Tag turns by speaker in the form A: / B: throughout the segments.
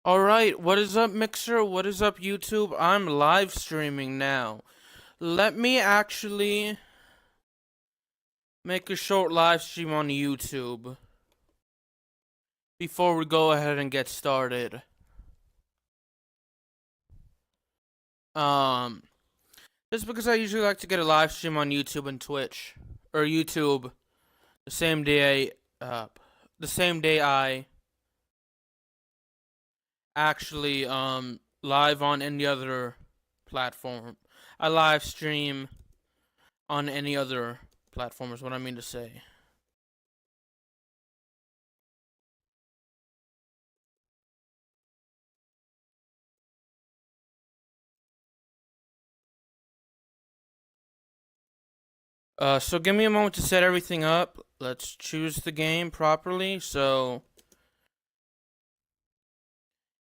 A: Alright, what is up, Mixer? What is up, YouTube? I'm live streaming now. Let me actually make a short live stream on YouTube before we go ahead and get started. Just because I usually like to get a live stream on YouTube and Twitch, or YouTube, the same day I actually live on any other platform. I live stream on any other platform is what I mean to say. So give me a moment to set everything up. Let's choose the game properly. So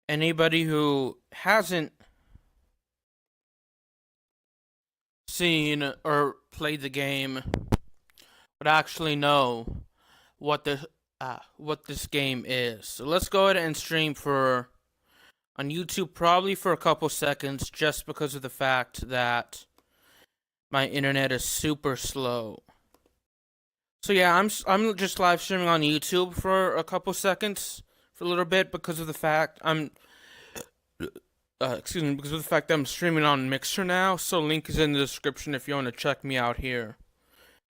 A: anybody who hasn't seen or played the game would actually know what this game is. So let's go ahead and stream on YouTube probably for a couple seconds just because of the fact that my internet is super slow. So yeah, I'm just live streaming on YouTube for a couple seconds, for a little bit, because of the fact because of the fact that I'm streaming on Mixer now. So link is in the description if you want to check me out here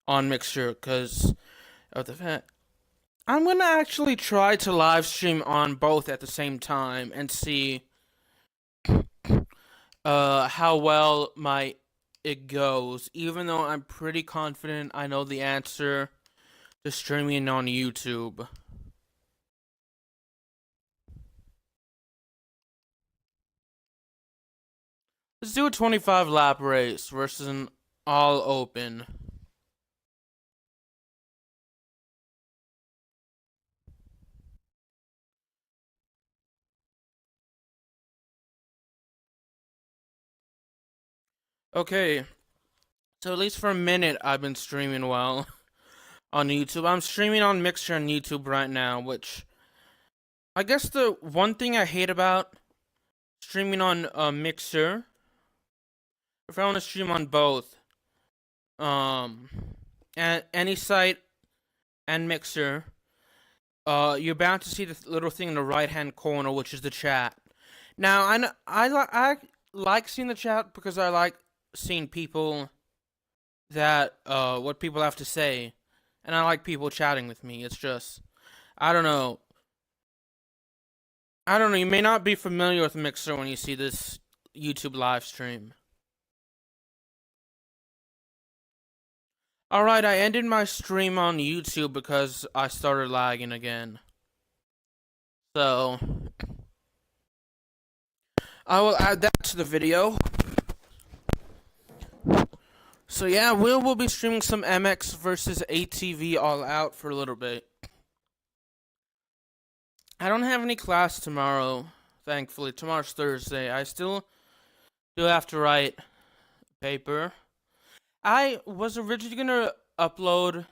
A: on Mixer, because of the fact I'm gonna actually try to live stream on both at the same time and see how well it goes, even though I'm pretty confident I know the answer to streaming on YouTube. Let's do a 25 lap race versus an all open. Okay, so at least for a minute I've been streaming well on YouTube. I'm streaming on Mixer and YouTube right now, which I guess the one thing I hate about streaming on Mixer, if I want to stream on both, and any site and Mixer, you're bound to see the little thing in the right-hand corner, which is the chat. Now, I like seeing the chat because I like seeing people what people have to say, and I like people chatting with me. It's just, I don't know. You may not be familiar with Mixer when you see this YouTube live stream. Alright, I ended my stream on YouTube because I started lagging again. So, I will add that to the video. So yeah, we'll be streaming some MX versus ATV All Out for a little bit. I don't have any class tomorrow, thankfully. Tomorrow's Thursday. I still do have to write paper. I was originally gonna upload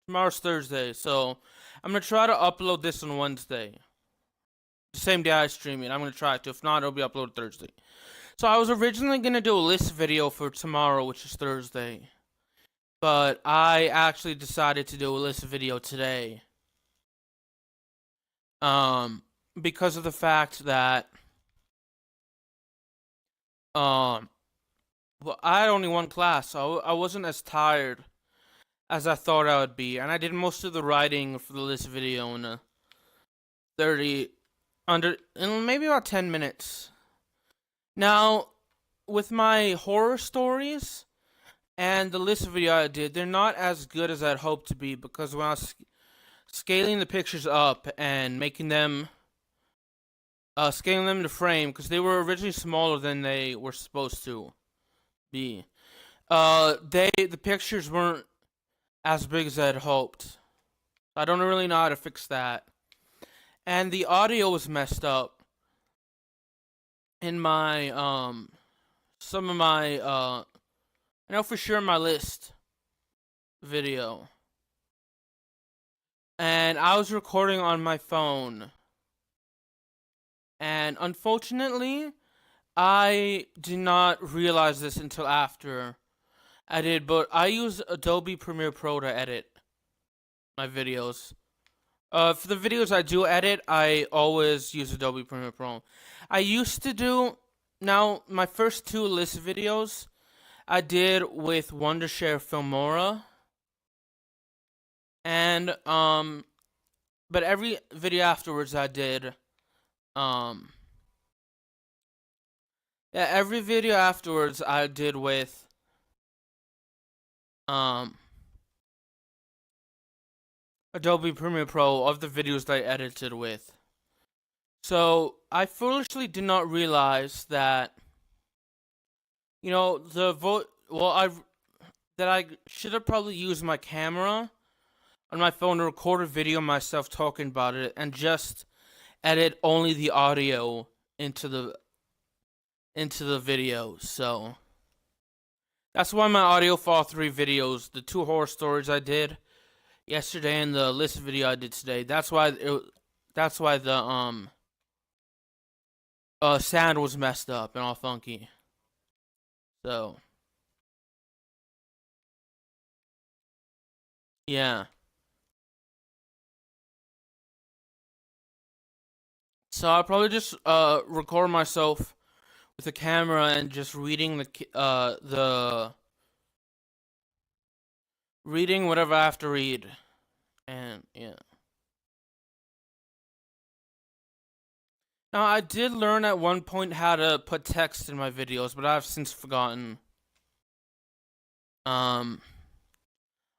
A: tomorrow's Thursday, so I'm gonna try to upload this on Wednesday. The same day I stream it. I'm gonna try to. If not, it'll be uploaded Thursday. So I was originally gonna do a list video for tomorrow, which is Thursday. But I actually decided to do a list video today. Because of the fact that well, I had only one class, so I wasn't as tired as I thought I would be, and I did most of the writing for the list video in in maybe about 10 minutes. Now, with my horror stories and the list video I did, they're not as good as I'd hoped to be, because when I was scaling the pictures up and making them scaling them to frame, because they were originally smaller than they were supposed to be. The pictures weren't as big as I'd hoped. I don't really know how to fix that. And the audio was messed up in my some of my I know for sure my list video. And I was recording on my phone. And unfortunately, I did not realize this until after I did, but I use Adobe Premiere Pro to edit my videos. For the videos I do edit, I always use Adobe Premiere Pro. I used to do, now, my first two list videos I did with Wondershare Filmora. And, but every video afterwards I did, every video afterwards I did with, Adobe Premiere Pro of the videos that I edited with. So I foolishly did not realize that, you know, that I should have probably used my camera on my phone to record a video of myself talking about it and just edit only the audio into the video. So that's why my audio file 3 videos, the 2 horror stories I did yesterday and the list video I did today, that's why the sound was messed up and all funky. So yeah. So I'll probably just record myself with a camera and just reading reading whatever I have to read. And yeah. Now I did learn at one point how to put text in my videos, but I've since forgotten.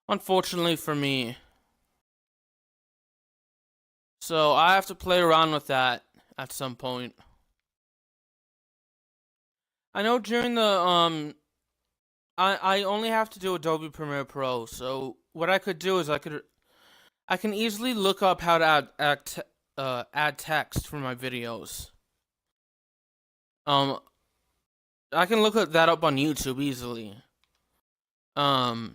A: Unfortunately for me. So I have to play around with that at some point. I know during the I only have to do Adobe Premiere Pro, so what I could do is I can easily look up how to add text for my videos. I can look that up on YouTube easily. But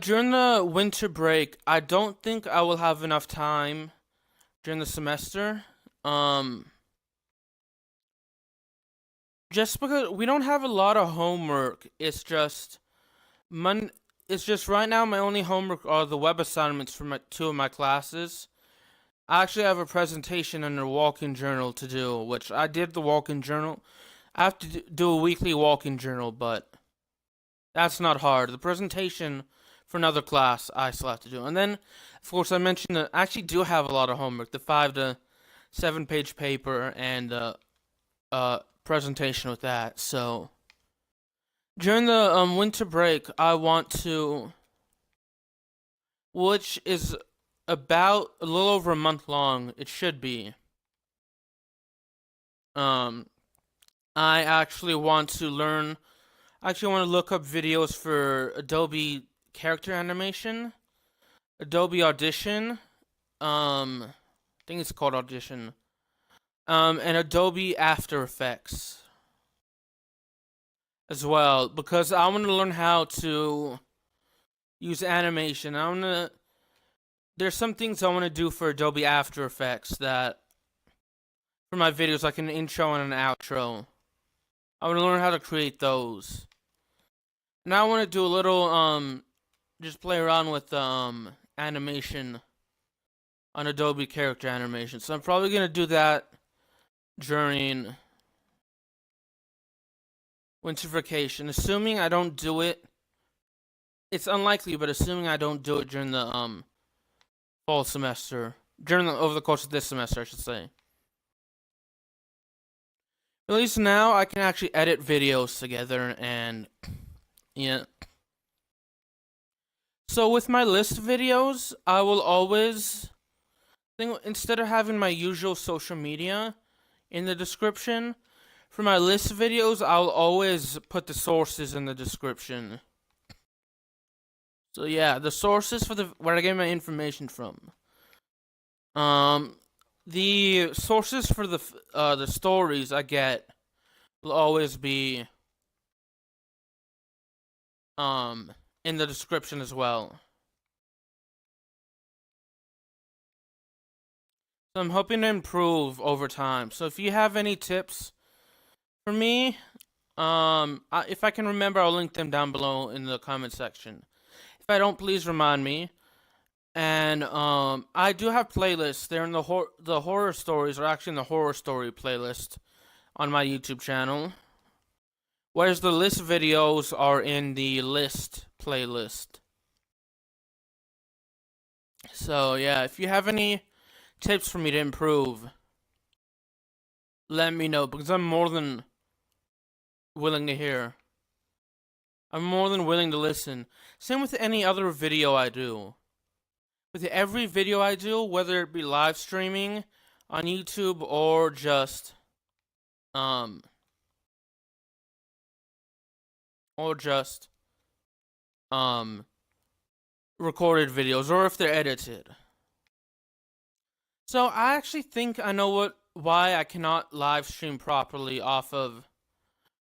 A: during the winter break, I don't think I will have enough time during the semester. Just because we don't have a lot of homework, it's just right now my only homework are the web assignments for 2 of my classes. I actually have a presentation and a walk-in journal to do, which I did the walk-in journal. I have to do a weekly walk-in journal, but that's not hard. The presentation for another class I still have to do. And then, of course, I mentioned that I actually do have a lot of homework. The 5 to 7 page paper and presentation with that. So during the winter break, I want to, which is about a little over a month long. It should be. I actually want to learn. I actually want to look up videos for Adobe character animation, Adobe Audition. I think it's called Audition. And Adobe After Effects as well, because I want to learn how to use animation. There's some things I want to do for Adobe After Effects that, for my videos, like an intro and an outro. I want to learn how to create those. Now I want to do a little, just play around with, animation on Adobe character animation. So I'm probably going to do that during winter vacation, assuming I don't do it. It's unlikely, but assuming I don't do it during the fall semester, over the course of this semester, I should say. At least now I can actually edit videos together, and yeah. So with my list videos, I will always instead of having my usual social media in the description, for my list videos, I'll always put the sources in the description. So yeah, the sources for where I get my information from. The sources for the stories I get will always be in the description as well. So I'm hoping to improve over time. So if you have any tips for me, if I can remember, I'll link them down below in the comment section. If I don't, please remind me. And I do have playlists. They're in the horror stories, or actually in the horror story playlist on my YouTube channel. Whereas the list videos are in the list playlist. So yeah, if you have any tips for me to improve, let me know, because I'm more than willing to hear. I'm more than willing to listen. Same with any other video I do. With every video I do, whether it be live streaming on YouTube or just recorded videos, or if they're edited. So I actually think I know why I cannot live stream properly off of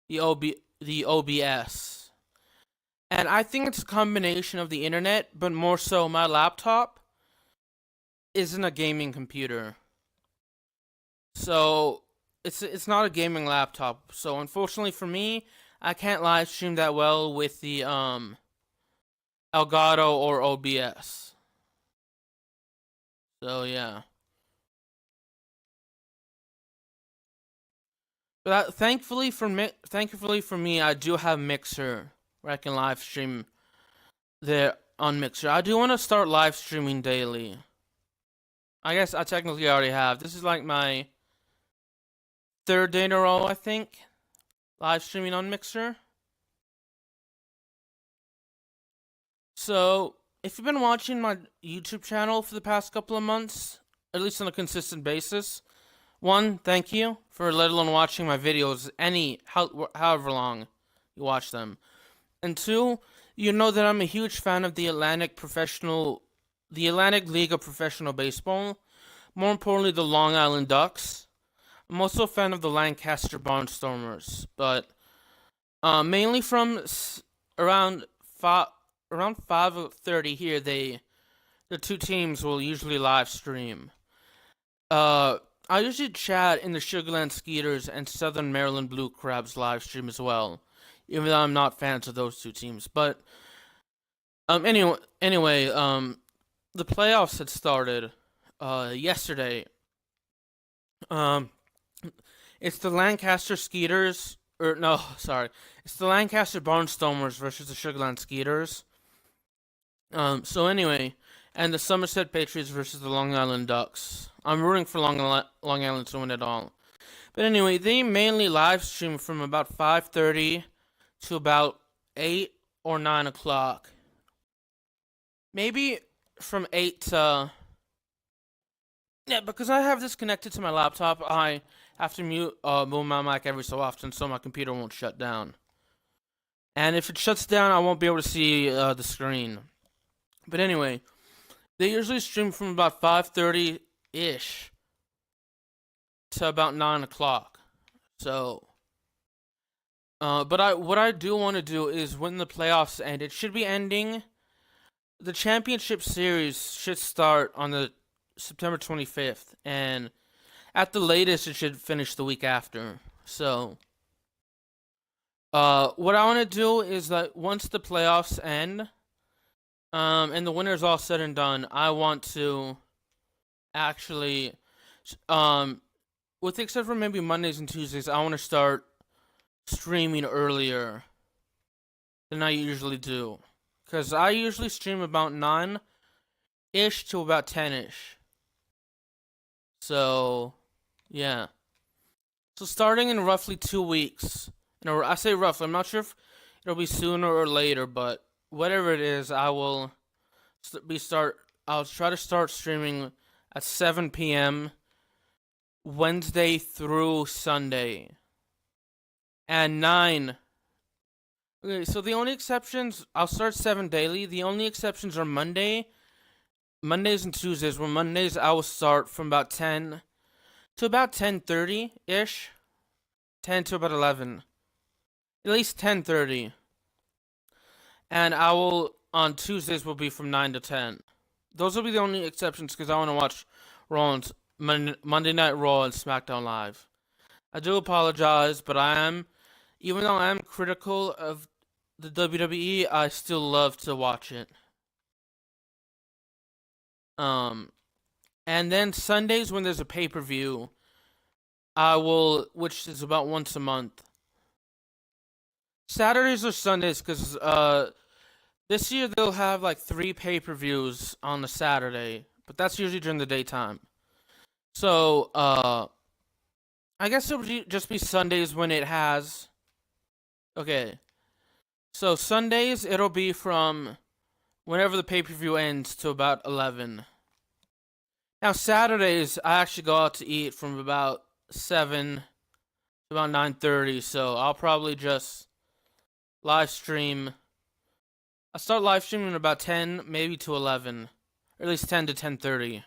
A: the OBS. And I think it's a combination of the internet, but more so my laptop isn't a gaming computer. So it's not a gaming laptop. So unfortunately for me, I can't live stream that well with the Elgato or OBS. So yeah. But thankfully for me, I do have Mixer where I can live stream there on Mixer. I do want to start live streaming daily. I guess I technically already have. This is like my third day in a row, I think, live streaming on Mixer. So, if you've been watching my YouTube channel for the past couple of months, at least on a consistent basis, one, thank you for let alone watching my videos however long you watch them. And two, you know that I'm a huge fan of the Atlantic League of Professional Baseball. More importantly, the Long Island Ducks. I'm also a fan of the Lancaster Barnstormers, but mainly from around 5:30 here, the two teams will usually live stream. I usually chat in the Sugarland Skeeters and Southern Maryland Blue Crabs live stream as well, even though I'm not fans of those two teams. But anyway, the playoffs had started yesterday. It's the Lancaster Skeeters, it's the Lancaster Barnstormers versus the Sugarland Skeeters. So anyway, and the Somerset Patriots versus the Long Island Ducks. I'm rooting for Long Island to win it all. But anyway, they mainly live stream from about 5:30 to about 8 or 9 o'clock. Maybe from 8 to... Yeah, because I have this connected to my laptop, I have to move my mic every so often so my computer won't shut down. And if it shuts down, I won't be able to see the screen. But anyway, they usually stream from about 5:30-ish to about 9 o'clock. So, but what I do want to do is when the playoffs end, it should be ending. The championship series should start on the September 25th, and at the latest, it should finish the week after. So, what I want to do is that once the playoffs end, and the winner's all said and done, I want to actually, with the except for maybe Mondays and Tuesdays, I want to start streaming earlier than I usually do. Because I usually stream about 9-ish to about 10-ish. So, yeah. So starting in roughly 2 weeks, I say roughly, I'm not sure if it'll be sooner or later, but whatever it is, I'll try to start streaming at 7 p.m. Wednesday through Sunday. And 9. Okay, so the only exceptions, I'll start 7 daily. The only exceptions are Mondays and Tuesdays, where Mondays I will start from about 10 to about 10:30-ish. 10 to about 11. At least 10:30. And on Tuesdays will be from 9 to 10. Those will be the only exceptions because I want to watch Monday Night Raw and SmackDown Live. I do apologize, but even though I am critical of the WWE, I still love to watch it. And then Sundays when there's a pay-per-view, which is about once a month. Saturdays or Sundays, because this year they'll have like 3 pay-per-views on a Saturday, but that's usually during the daytime. So, I guess it would just be Sundays when it has. Okay. So Sundays it'll be from whenever the pay-per-view ends to about 11. Now Saturdays I actually go out to eat from about 7 to about 9:30, so I'll probably just live stream. I start live streaming at about 10, maybe to 11, or at least 10 to 10:30,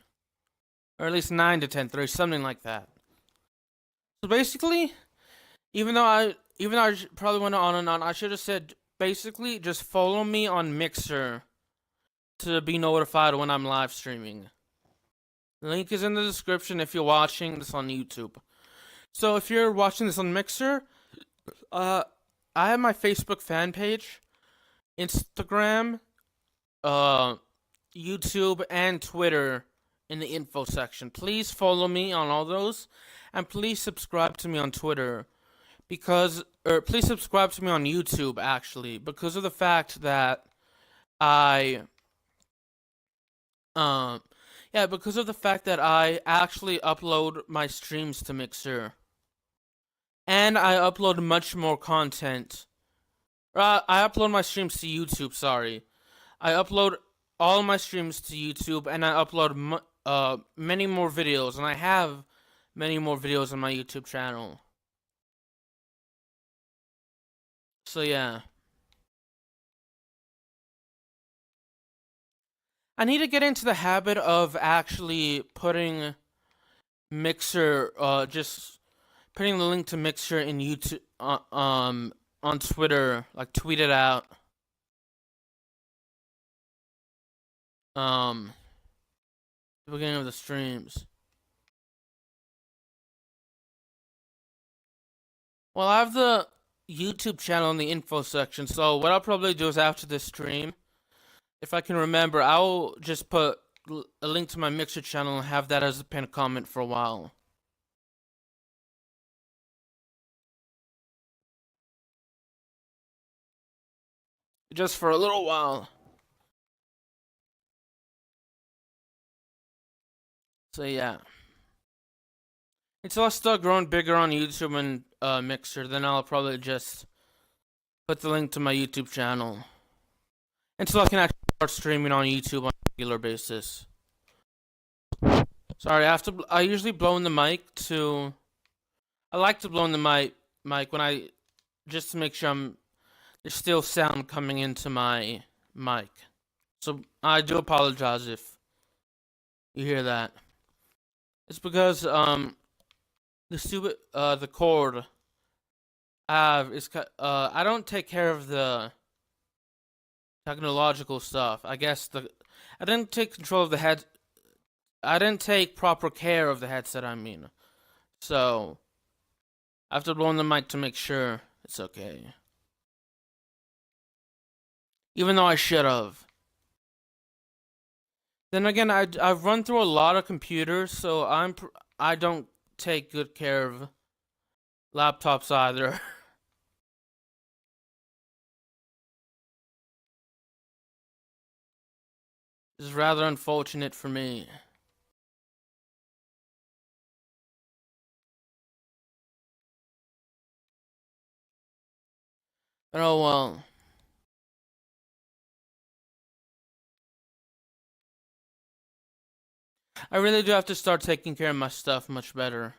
A: or at least 9 to 10:30, something like that. So basically, even though I probably went on and on, I should have said basically just follow me on Mixer to be notified when I'm live streaming. The link is in the description if you're watching this on YouTube. So if you're watching this on Mixer, I have my Facebook fan page, Instagram, YouTube, and Twitter in the info section. Please follow me on all those, and please subscribe to me on Twitter, please subscribe to me on YouTube, actually, because of the fact that because of the fact that I actually upload my streams to Mixer. And I upload much more content. I upload my streams to YouTube, sorry. I upload all my streams to YouTube, and I upload many more videos, and I have many more videos on my YouTube channel. So yeah. I need to get into the habit of actually putting Mixer, just putting the link to Mixer in YouTube, on Twitter, like tweet it out. The beginning of the streams. Well, I have the YouTube channel in the info section, so what I'll probably do is after this stream, if I can remember, I'll just put a link to my Mixer channel and have that as a pinned comment for a while. Just for a little while. So yeah. Until I start growing bigger on YouTube and Mixer, then I'll probably just put the link to my YouTube channel. Until I can actually start streaming on YouTube on a regular basis. Sorry, I usually blow in the mic to. I like to blow in the mic when just to make sure there's still sound coming into my mic. So I do apologize if you hear that. It's because the cord I have is I don't take care of the technological stuff. I guess I didn't take control of the head. I didn't take proper care of the headset, I mean. So I have to blow in the mic to make sure it's okay. Even though I should have. Then again, I've run through a lot of computers, so I don't take good care of laptops either. This is rather unfortunate for me. But oh well. I really do have to start taking care of my stuff much better.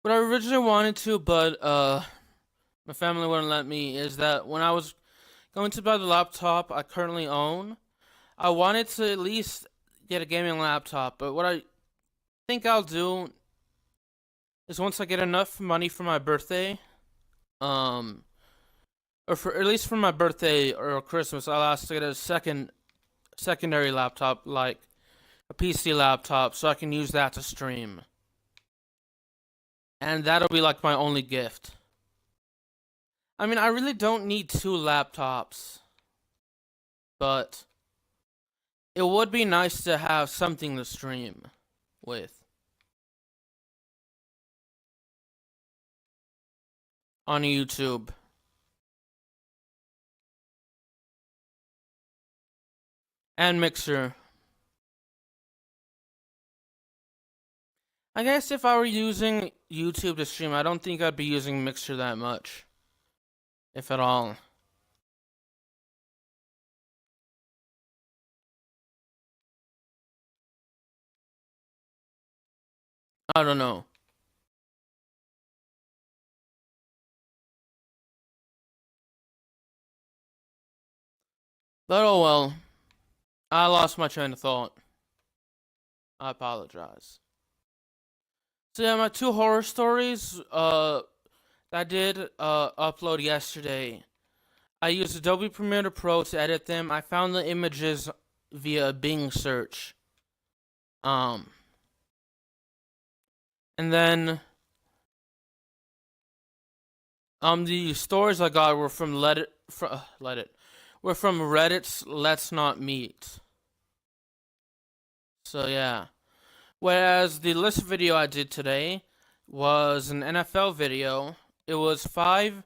A: What I originally wanted to, but my family wouldn't let me, is that when I was going to buy the laptop I currently own, I wanted to at least get a gaming laptop, but what I think I'll do is once I get enough money for my birthday, or for at least for my birthday or Christmas, I'll ask to get a second secondary laptop, like a PC laptop, so I can use that to stream. And that'll be like my only gift. I mean, I really don't need 2 laptops, but it would be nice to have something to stream with on YouTube. And Mixer. I guess if I were using YouTube to stream, I don't think I'd be using Mixer that much. If at all. I don't know. But oh well. I lost my train of thought. I apologize. So yeah, my 2 horror stories, that I did, upload yesterday. I used Adobe Premiere Pro to edit them. I found the images via Bing search. And then, the stories I got were from were from Reddit's Let's Not Meet. So yeah. Whereas the list video I did today was an NFL video. It was 5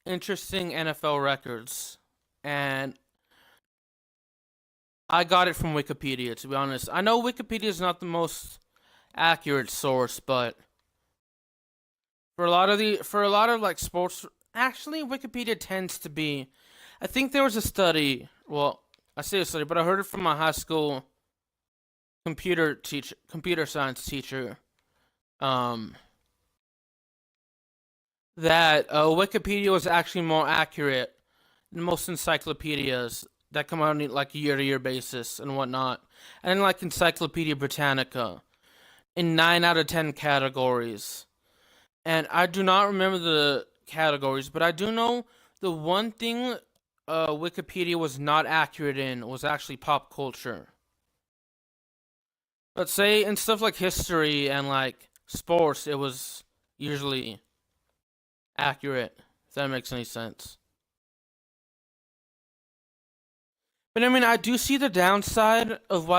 A: interesting NFL records. And I got it from Wikipedia, to be honest. I know Wikipedia is not the most accurate source, but for a lot of like sports, actually Wikipedia tends to be. I think there was a study. Well, I say a study, but I heard it from my high school computer science teacher, that Wikipedia was actually more accurate than most encyclopedias that come out on like a year-to-year basis and whatnot, and like Encyclopedia Britannica in 9 out of 10 categories. And I do not remember the categories, but I do know the one thing Wikipedia was not accurate in was actually pop culture. But say in stuff like history and like sports, it was usually accurate, if that makes any sense. But I mean, I do see the downside of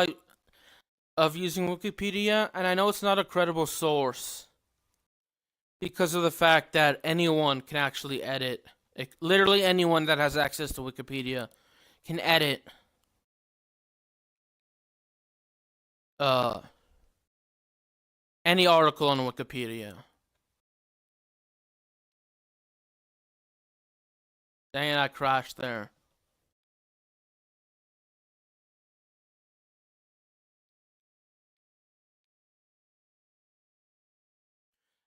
A: using Wikipedia, and I know it's not a credible source because of the fact that anyone can actually edit. Literally anyone that has access to Wikipedia can edit any article on Wikipedia. Dang it, I crashed there.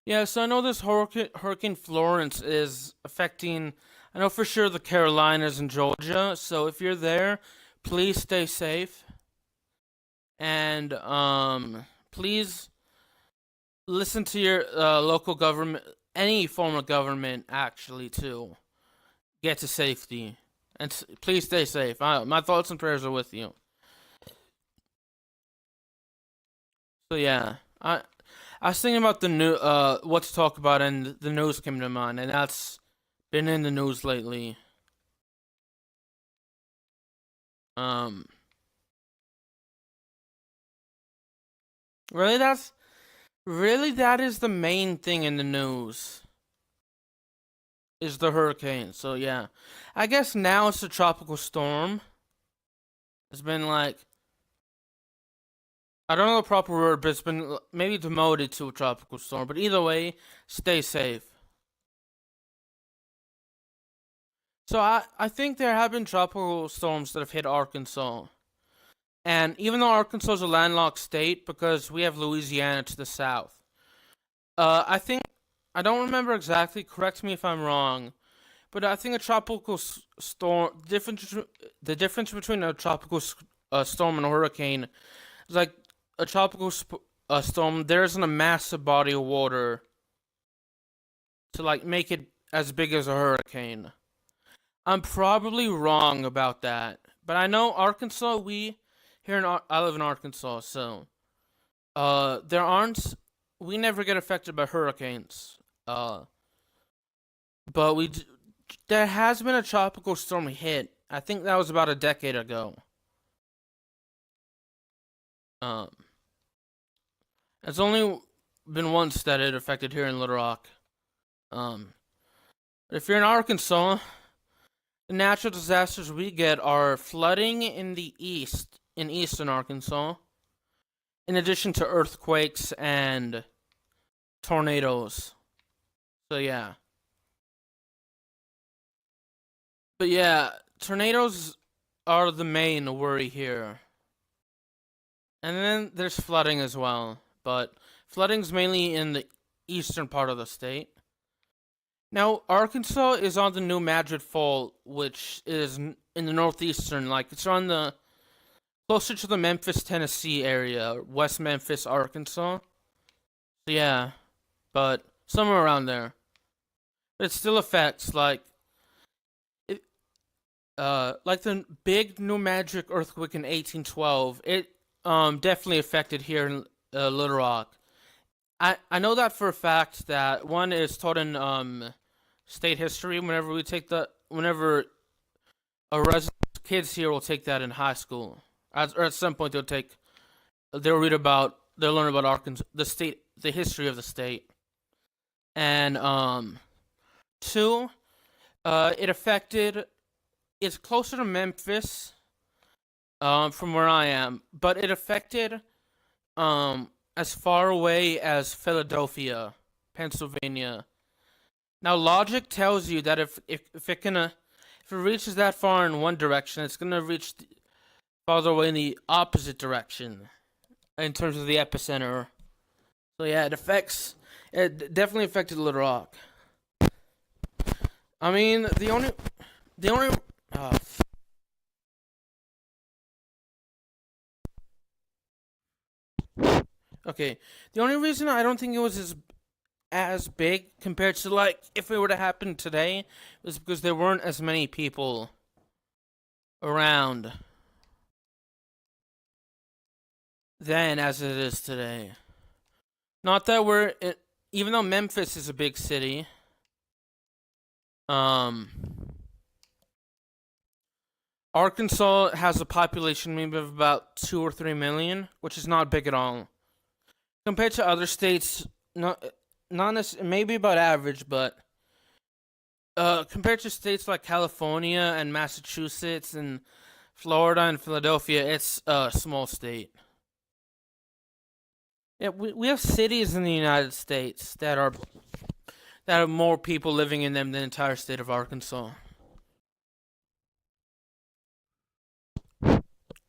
A: Yeah, so I know this Hurricane Florence is affecting, I know for sure the Carolinas and Georgia, so if you're there, please stay safe. And, please listen to your local government, any form of government, actually, to get to safety. And please stay safe. My thoughts and prayers are with you. So yeah, I was thinking about the new what to talk about, and the news came to mind, and that's been in the news lately. Um, really, that is the main thing in the news. Is the hurricane. So yeah, I guess now it's a tropical storm. It's been like, I don't know the proper word, but it's been maybe demoted to a tropical storm. But either way, stay safe. So I think there have been tropical storms that have hit Arkansas. And even though Arkansas is a landlocked state, because we have Louisiana to the south, I think, I don't remember exactly, correct me if I'm wrong, but I think a tropical storm, the difference between a tropical storm and a hurricane is like a tropical storm, there isn't a massive body of water to like make it as big as a hurricane. I'm probably wrong about that, But I know Arkansas. I live in Arkansas, so there aren't. We never get affected by hurricanes. But there has been a tropical storm hit. I think that was about a decade ago. Um, it's only been once that it affected here in Little Rock. If you're in Arkansas, the natural disasters we get are flooding in the east, in eastern Arkansas, in addition to earthquakes and tornadoes. So yeah. But yeah, tornadoes are the main worry here. And then there's flooding as well, but flooding's mainly in the eastern part of the state. Now, Arkansas is on the New Madrid Fault, which is in the northeastern, like it's on the closer to the Memphis, Tennessee area, West Memphis, Arkansas. So yeah, but somewhere around there. But it still affects like the big New Madrid earthquake in 1812. It definitely affected here in Little Rock. I know that for a fact that one is taught in state history whenever a resident kids here will take that in high school. Or at some point they'll learn about Arkansas, the history of the state. And two, it's closer to Memphis from where I am, but it affected as far away as Philadelphia, Pennsylvania. Now, logic tells you that if it reaches that far in one direction, it's gonna reach farther away in the opposite direction in terms of the epicenter. So yeah, it definitely affected Little Rock. I mean, the only okay, the only reason I don't think it was as big compared to like if it were to happen today was because there weren't as many people around then as it is today. Not that even though Memphis is a big city, Arkansas has a population maybe of about 2 or 3 million, which is not big at all. Compared to other states, not maybe about average, but compared to states like California and Massachusetts and Florida and Philadelphia, it's a small state. Yeah, we have cities in the United States that have more people living in them than the entire state of Arkansas.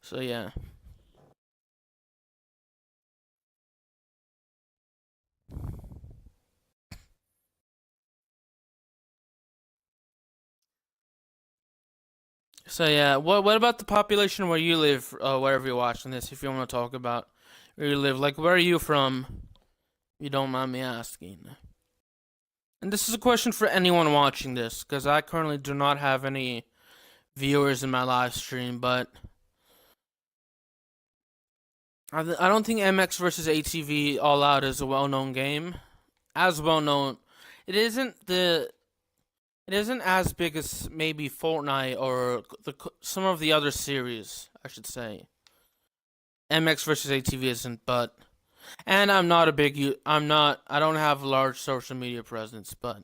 A: So yeah. So yeah, what about the population where you live, wherever you're watching this, if you want to talk about where you live, like where are you from? If you don't mind me asking. And this is a question for anyone watching this, because I currently do not have any viewers in my live stream, but I don't think MX versus ATV All Out is a well-known game. As well-known, it isn't as big as maybe Fortnite or some of the other series, I should say. MX versus ATV isn't, and I don't have a large social media presence, but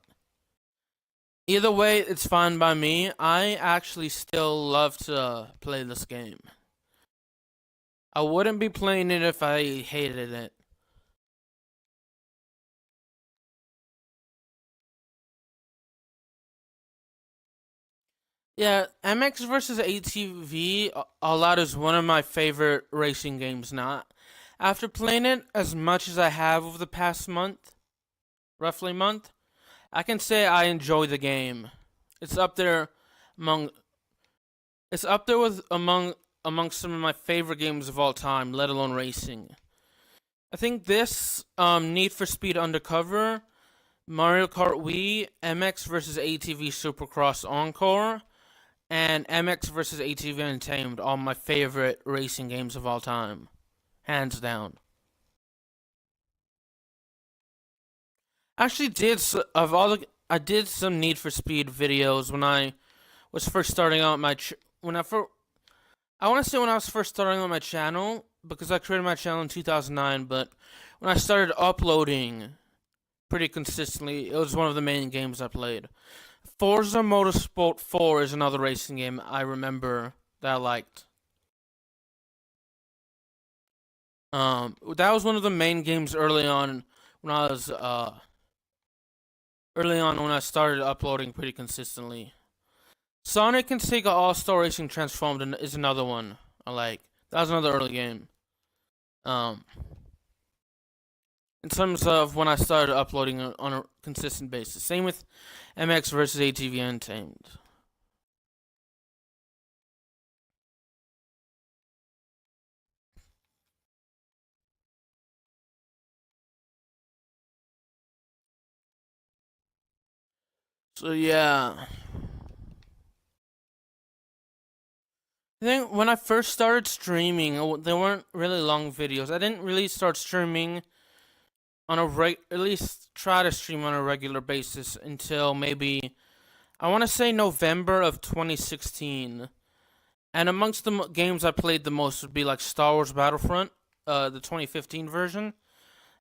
A: either way, it's fine by me. I actually still love to play this game. I wouldn't be playing it if I hated it. Yeah, MX versus ATV All Out is one of my favorite racing games now. After playing it as much as I have over the past month, roughly month, I can say I enjoy the game. It's up there amongst some of my favorite games of all time, let alone racing. I think this Need for Speed Undercover, Mario Kart Wii, MX vs ATV Supercross Encore, and MX versus ATV Untamed, all my favorite racing games of all time, hands down. Actually, I did some Need for Speed videos when I was first starting out I want to say when I was first starting on my channel, because I created my channel in 2009, but when I started uploading pretty consistently, it was one of the main games I played. Forza Motorsport 4 is another racing game I remember that I liked. That was one of the main games early on when I was early on when I started uploading pretty consistently. Sonic and Sega All-Star Racing Transformed is another one I like. That was another early game. In terms of when I started uploading on a consistent basis. Same with MX versus ATV Untamed. So yeah. I think when I first started streaming, there weren't really long videos. I didn't really start streaming on at least try to stream on a regular basis until maybe I want to say November of 2016. And amongst the games I played the most would be like Star Wars Battlefront, the 2015 version,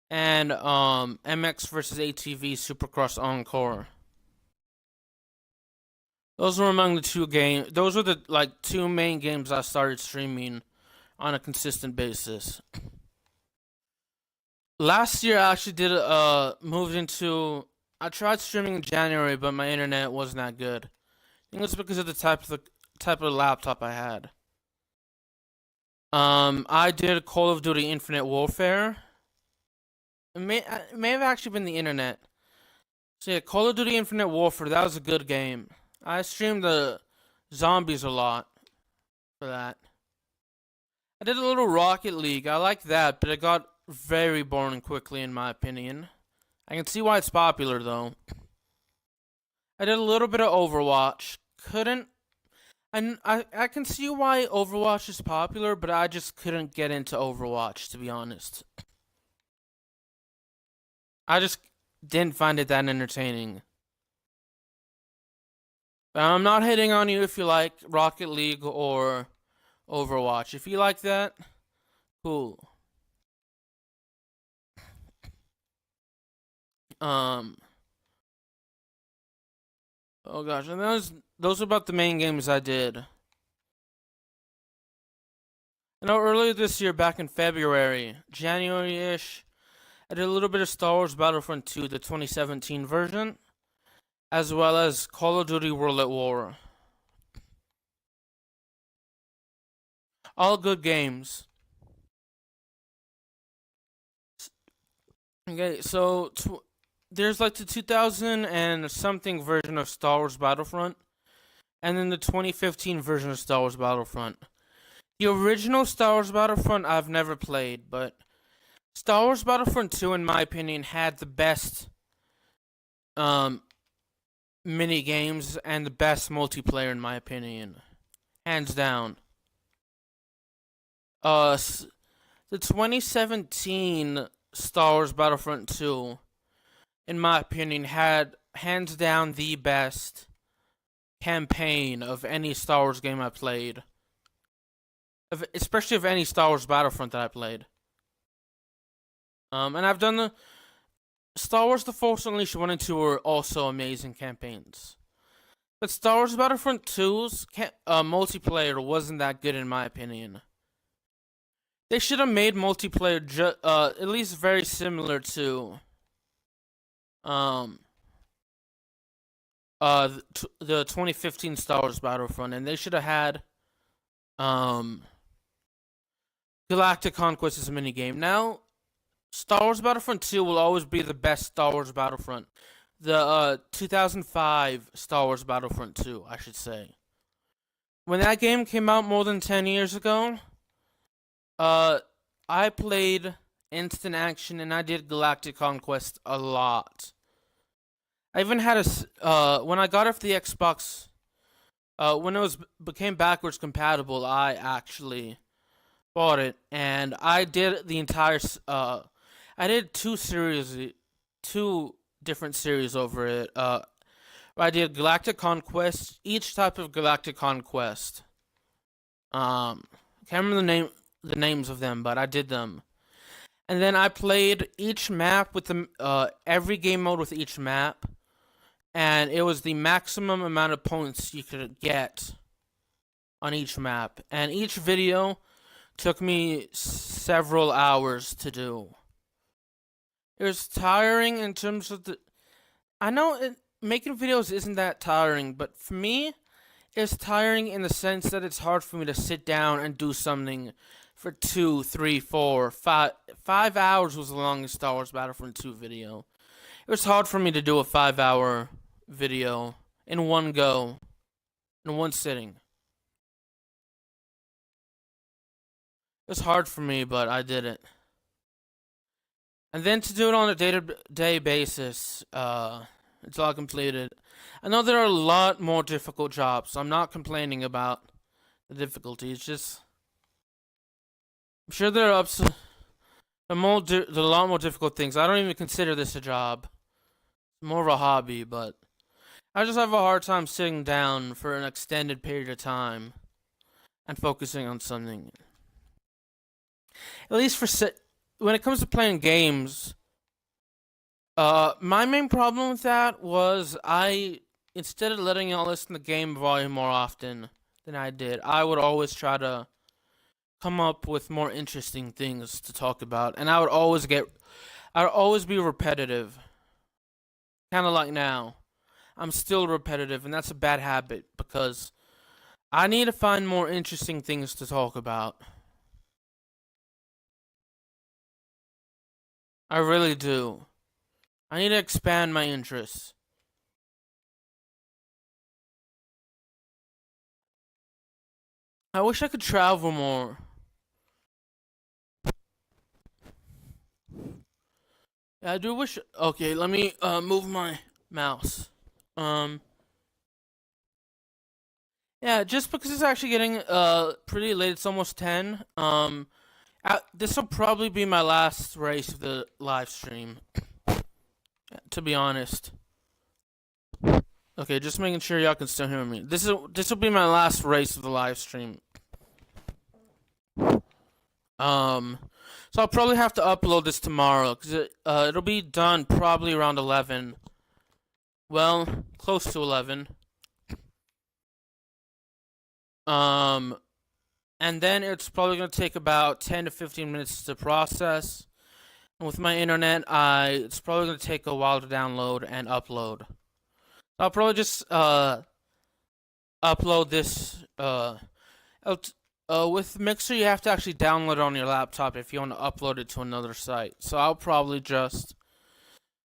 A: and MX versus ATV Supercross Encore. Those were among the two games. Those were the two main games I started streaming on a consistent basis. Last year I actually did moved into. I tried streaming in January, but my internet wasn't that good. I think it was because of the type of laptop I had. I did Call of Duty Infinite Warfare. It may have actually been the internet. So yeah, Call of Duty Infinite Warfare. That was a good game. I streamed the zombies a lot for that. I did a little Rocket League. I like that, but it got very boring quickly, in my opinion. I can see why it's popular, though. I did a little bit of Overwatch. I can see why Overwatch is popular, but I just couldn't get into Overwatch, to be honest. I just didn't find it that entertaining. But I'm not hitting on you if you like Rocket League or Overwatch. If you like that, cool. Oh gosh, and those are about the main games I did. I know earlier this year, back in February, January-ish, I did a little bit of Star Wars Battlefront 2, the 2017 version, as well as Call of Duty World at War. All good games. Okay, so there's like the 2000 and something version of Star Wars Battlefront, and then the 2015 version of Star Wars Battlefront. The original Star Wars Battlefront I've never played, but Star Wars Battlefront 2, in my opinion, had the best mini games and the best multiplayer, in my opinion, hands down. The 2017 Star Wars Battlefront 2, in my opinion, had hands down the best campaign of any Star Wars game I played. Especially of any Star Wars Battlefront that I played. And I've done the Star Wars The Force Unleashed 1 and 2 are also amazing campaigns. But Star Wars Battlefront 2's multiplayer wasn't that good in my opinion. They should have made multiplayer at least very similar to the 2015 Star Wars Battlefront, and they should have had Galactic Conquest as a minigame. Now, Star Wars Battlefront 2 will always be the best Star Wars Battlefront. The 2005 Star Wars Battlefront 2, I should say. When that game came out more than 10 years ago, I played Instant Action and I did Galactic Conquest a lot. I even had when I got off the Xbox when it was became backwards compatible, I actually bought it, and I did the entire. I did two different series over it. I did Galactic Conquest, each type of Galactic Conquest. Can't remember the names of them, but I did them. And then I played each map with every game mode with each map, and it was the maximum amount of points you could get on each map. And each video took me several hours to do. It was tiring in terms of I know making videos isn't that tiring, but for me, it's tiring in the sense that it's hard for me to sit down and do something for 2, 3, 4, 5. 5 hours was the longest Star Wars Battlefront 2 video. It was hard for me to do a 5-hour video in one go, in one sitting. It was hard for me, but I did it. And then to do it on a day-to-day basis, it's all completed. I know there are a lot more difficult jobs, so I'm not complaining about the difficulty. It's just, I'm sure there are a lot more difficult things. I don't even consider this a job. It's more of a hobby, but I just have a hard time sitting down for an extended period of time and focusing on something. At least when it comes to playing games, my main problem with that was instead of letting y'all listen to game volume more often than I did, I would always try to come up with more interesting things to talk about, and I would always be repetitive. Kind of like now. I'm still repetitive, and that's a bad habit because I need to find more interesting things to talk about. I really do. I need to expand my interests. I wish I could travel more. Yeah, I do wish. Okay, let me move my mouse. Yeah, just because it's actually getting pretty late. It's almost 10. This will probably be my last race of the live stream. To be honest. Okay, just making sure y'all can still hear me. This will be my last race of the live stream. So I'll probably have to upload this tomorrow because it'll be done probably around 11. Well, close to 11. And then it's probably gonna take about 10 to 15 minutes to process. And with my internet, it's probably gonna take a while to download and upload. I'll probably just upload this. With Mixer, you have to actually download it on your laptop if you want to upload it to another site. So I'll probably just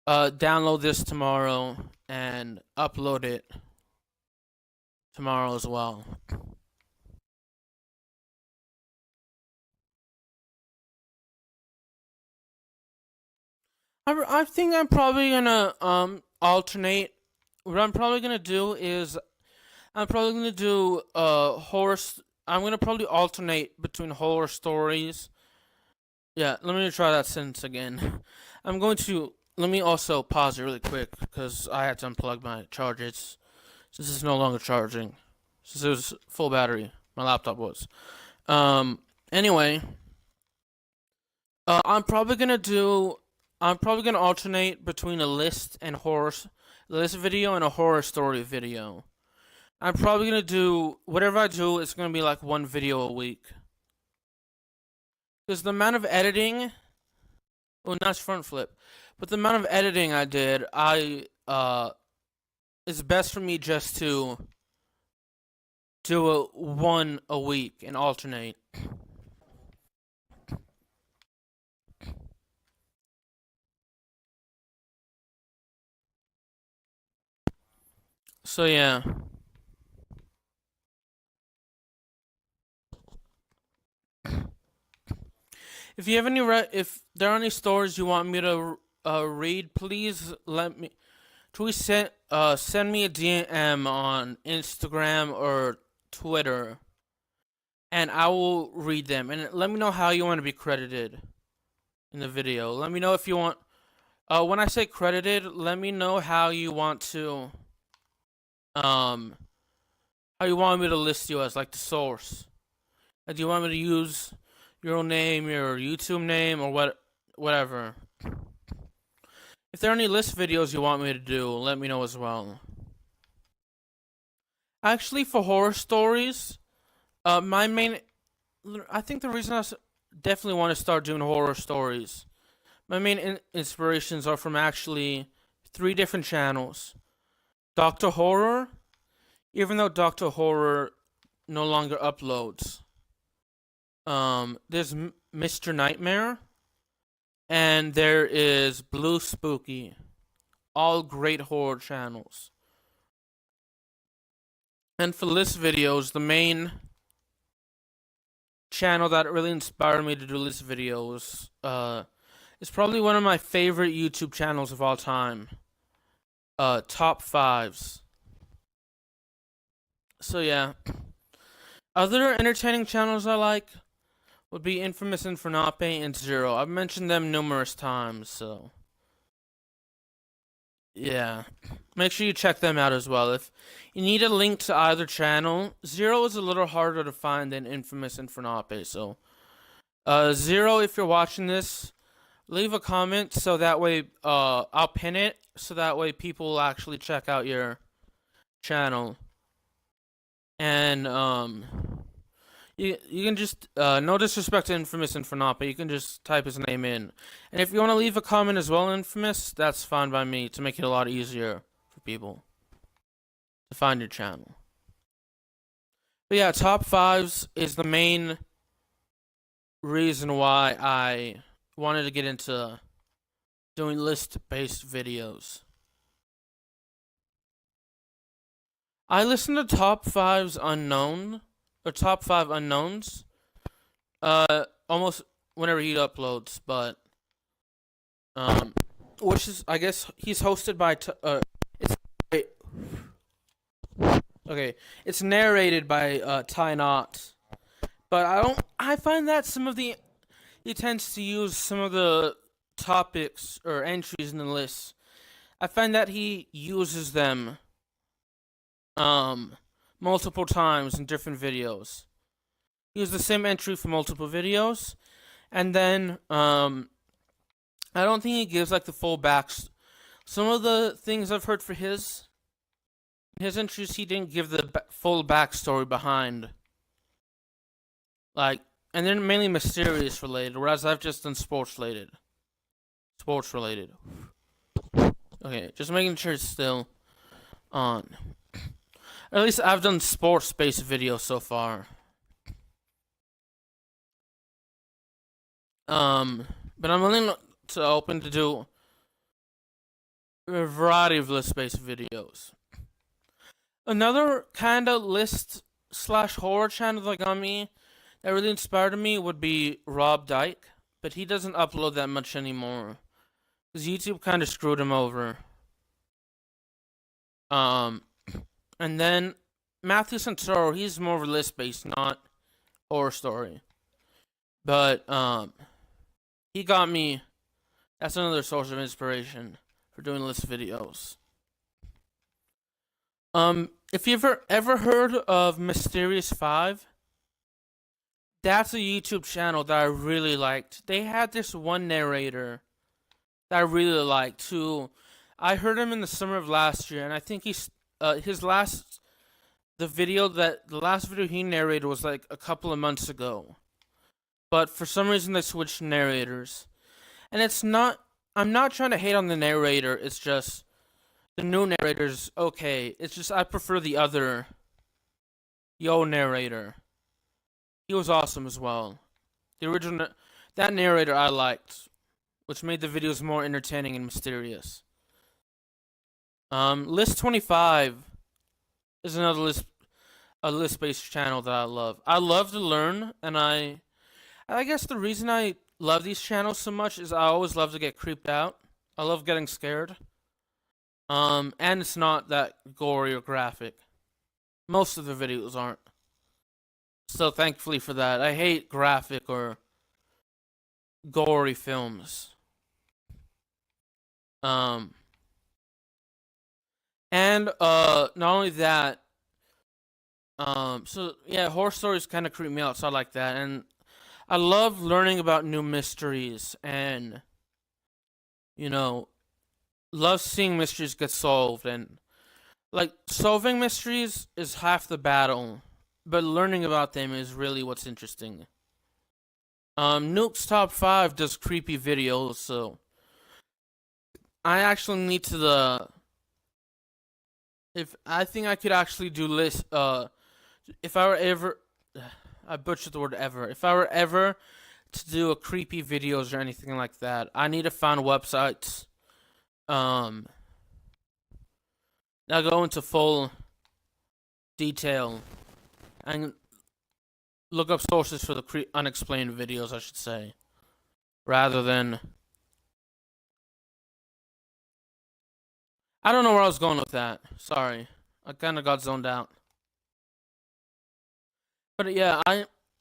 A: download this tomorrow and upload it tomorrow as well. I think I'm probably gonna alternate. What I'm probably gonna do is I'm probably gonna do horror. I'm gonna probably alternate between horror stories. Yeah, let me try that sentence again. Let me also pause it really quick because I had to unplug my chargers since it's no longer charging. Since it was full battery, my laptop was. Anyway, I'm probably gonna alternate between a list video and a horror story video. I'm probably gonna do whatever I do. It's gonna be like one video a week. Because the amount of editing, well, not front flip, but the amount of editing I did, it's best for me just to do one a week and alternate. So yeah. If you have if there are any stories you want me to read, please please send me a DM on Instagram or Twitter, and I will read them. And let me know how you want to be credited in the video. Let me know if you want. When I say credited, let me know how you want to. How you want me to list you as, like, the source. Like, do you want me to use your own name, your YouTube name, or whatever? If there are any list videos you want me to do, let me know as well. Actually, for horror stories, I think the reason definitely want to start doing horror stories, my main inspirations are from actually 3 different channels. Dr. Horror, even though Dr. Horror no longer uploads. There's Mr. Nightmare, and there is Blue Spooky. All great horror channels. And for list videos, the main channel that really inspired me to do list videos is probably one of my favorite YouTube channels of all time. Top 5s. So yeah. Other entertaining channels I like would be Infamous Infernape and Zero. I've mentioned them numerous times, so yeah. Make sure you check them out as well. If you need a link to either channel, Zero is a little harder to find than Infamous Infernape, so Zero, if you're watching this, leave a comment so that way I'll pin it so that way people will actually check out your channel. And you can just no disrespect to Infamous Infernape, you can just type his name in. And if you want to leave a comment as well, Infamous, that's fine by me to make it a lot easier for people to find your channel. But yeah, top 5s is the main reason why I wanted to get into doing list-based videos. I listen to top 5's unknown, or top 5 unknowns, almost whenever he uploads, but, which is, I guess, he's hosted by, it's narrated by, Ty Knott, but I find that he tends to use some of the topics, or entries in the list, I find that he uses them, multiple times in different videos. He used the same entry for multiple videos, and then, I don't think he gives, like, the full some of the things I've heard for his entries, he didn't give the full backstory behind. Like, and they're mainly mysterious related, whereas I've just done sports related. Okay, just making sure it's still on. Or at least I've done sports-based videos so far. But I'm willing to open to do a variety of list-based videos. Another kind of list/horror channel that got me, that really inspired me, would be Rob Dyke, but he doesn't upload that much anymore, because YouTube kind of screwed him over. And then Matthew Santoro, he's more of a list-based, not horror story. But, he got me, that's another source of inspiration for doing list videos. If you've ever heard of Mysterious 5, that's a YouTube channel that I really liked. They had this one narrator that I really liked, who I heard him in the summer of last year, and I think the last video he narrated was like a couple of months ago. But for some reason they switched narrators. And I'm not trying to hate on the narrator, it's just the new narrator's okay. It's just I prefer the other narrator. He was awesome as well. That narrator I liked, which made the videos more entertaining and mysterious. List 25 is another list-based channel that I love. I love to learn, and I guess the reason I love these channels so much is I always love to get creeped out. I love getting scared. And it's not that gory or graphic. Most of the videos aren't. So thankfully for that. I hate graphic or gory films. Um, and not only that, so yeah, horror stories kind of creep me out, so I like that, and I love learning about new mysteries, and you know, love seeing mysteries get solved, and like solving mysteries is half the battle, but learning about them is really what's interesting. Nuke's Top 5 does creepy videos, so I actually need to if I think I could actually do list if I were ever I butchered the word ever. If I were ever to do a creepy videos or anything like that, I need to find websites um that go into full detail and look up sources for the unexplained videos, I should say, rather than I don't know where I was going with that. Sorry. I kind of got zoned out. But yeah,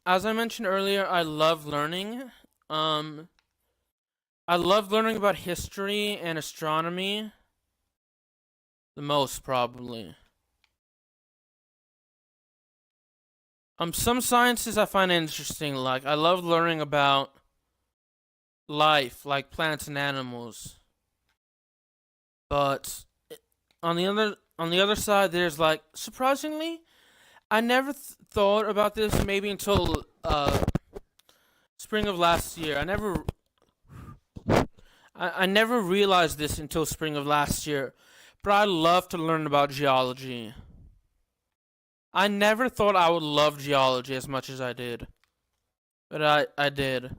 A: as I mentioned earlier, I love learning. Um I love learning about history and astronomy the most probably. Some sciences I find interesting, like I love learning about life, like plants and animals. But on the other side, there's like surprisingly, I never thought about this maybe until spring of last year. I never realized this until spring of last year. But I love to learn about geology. I never thought I would love geology as much as I did. But I did.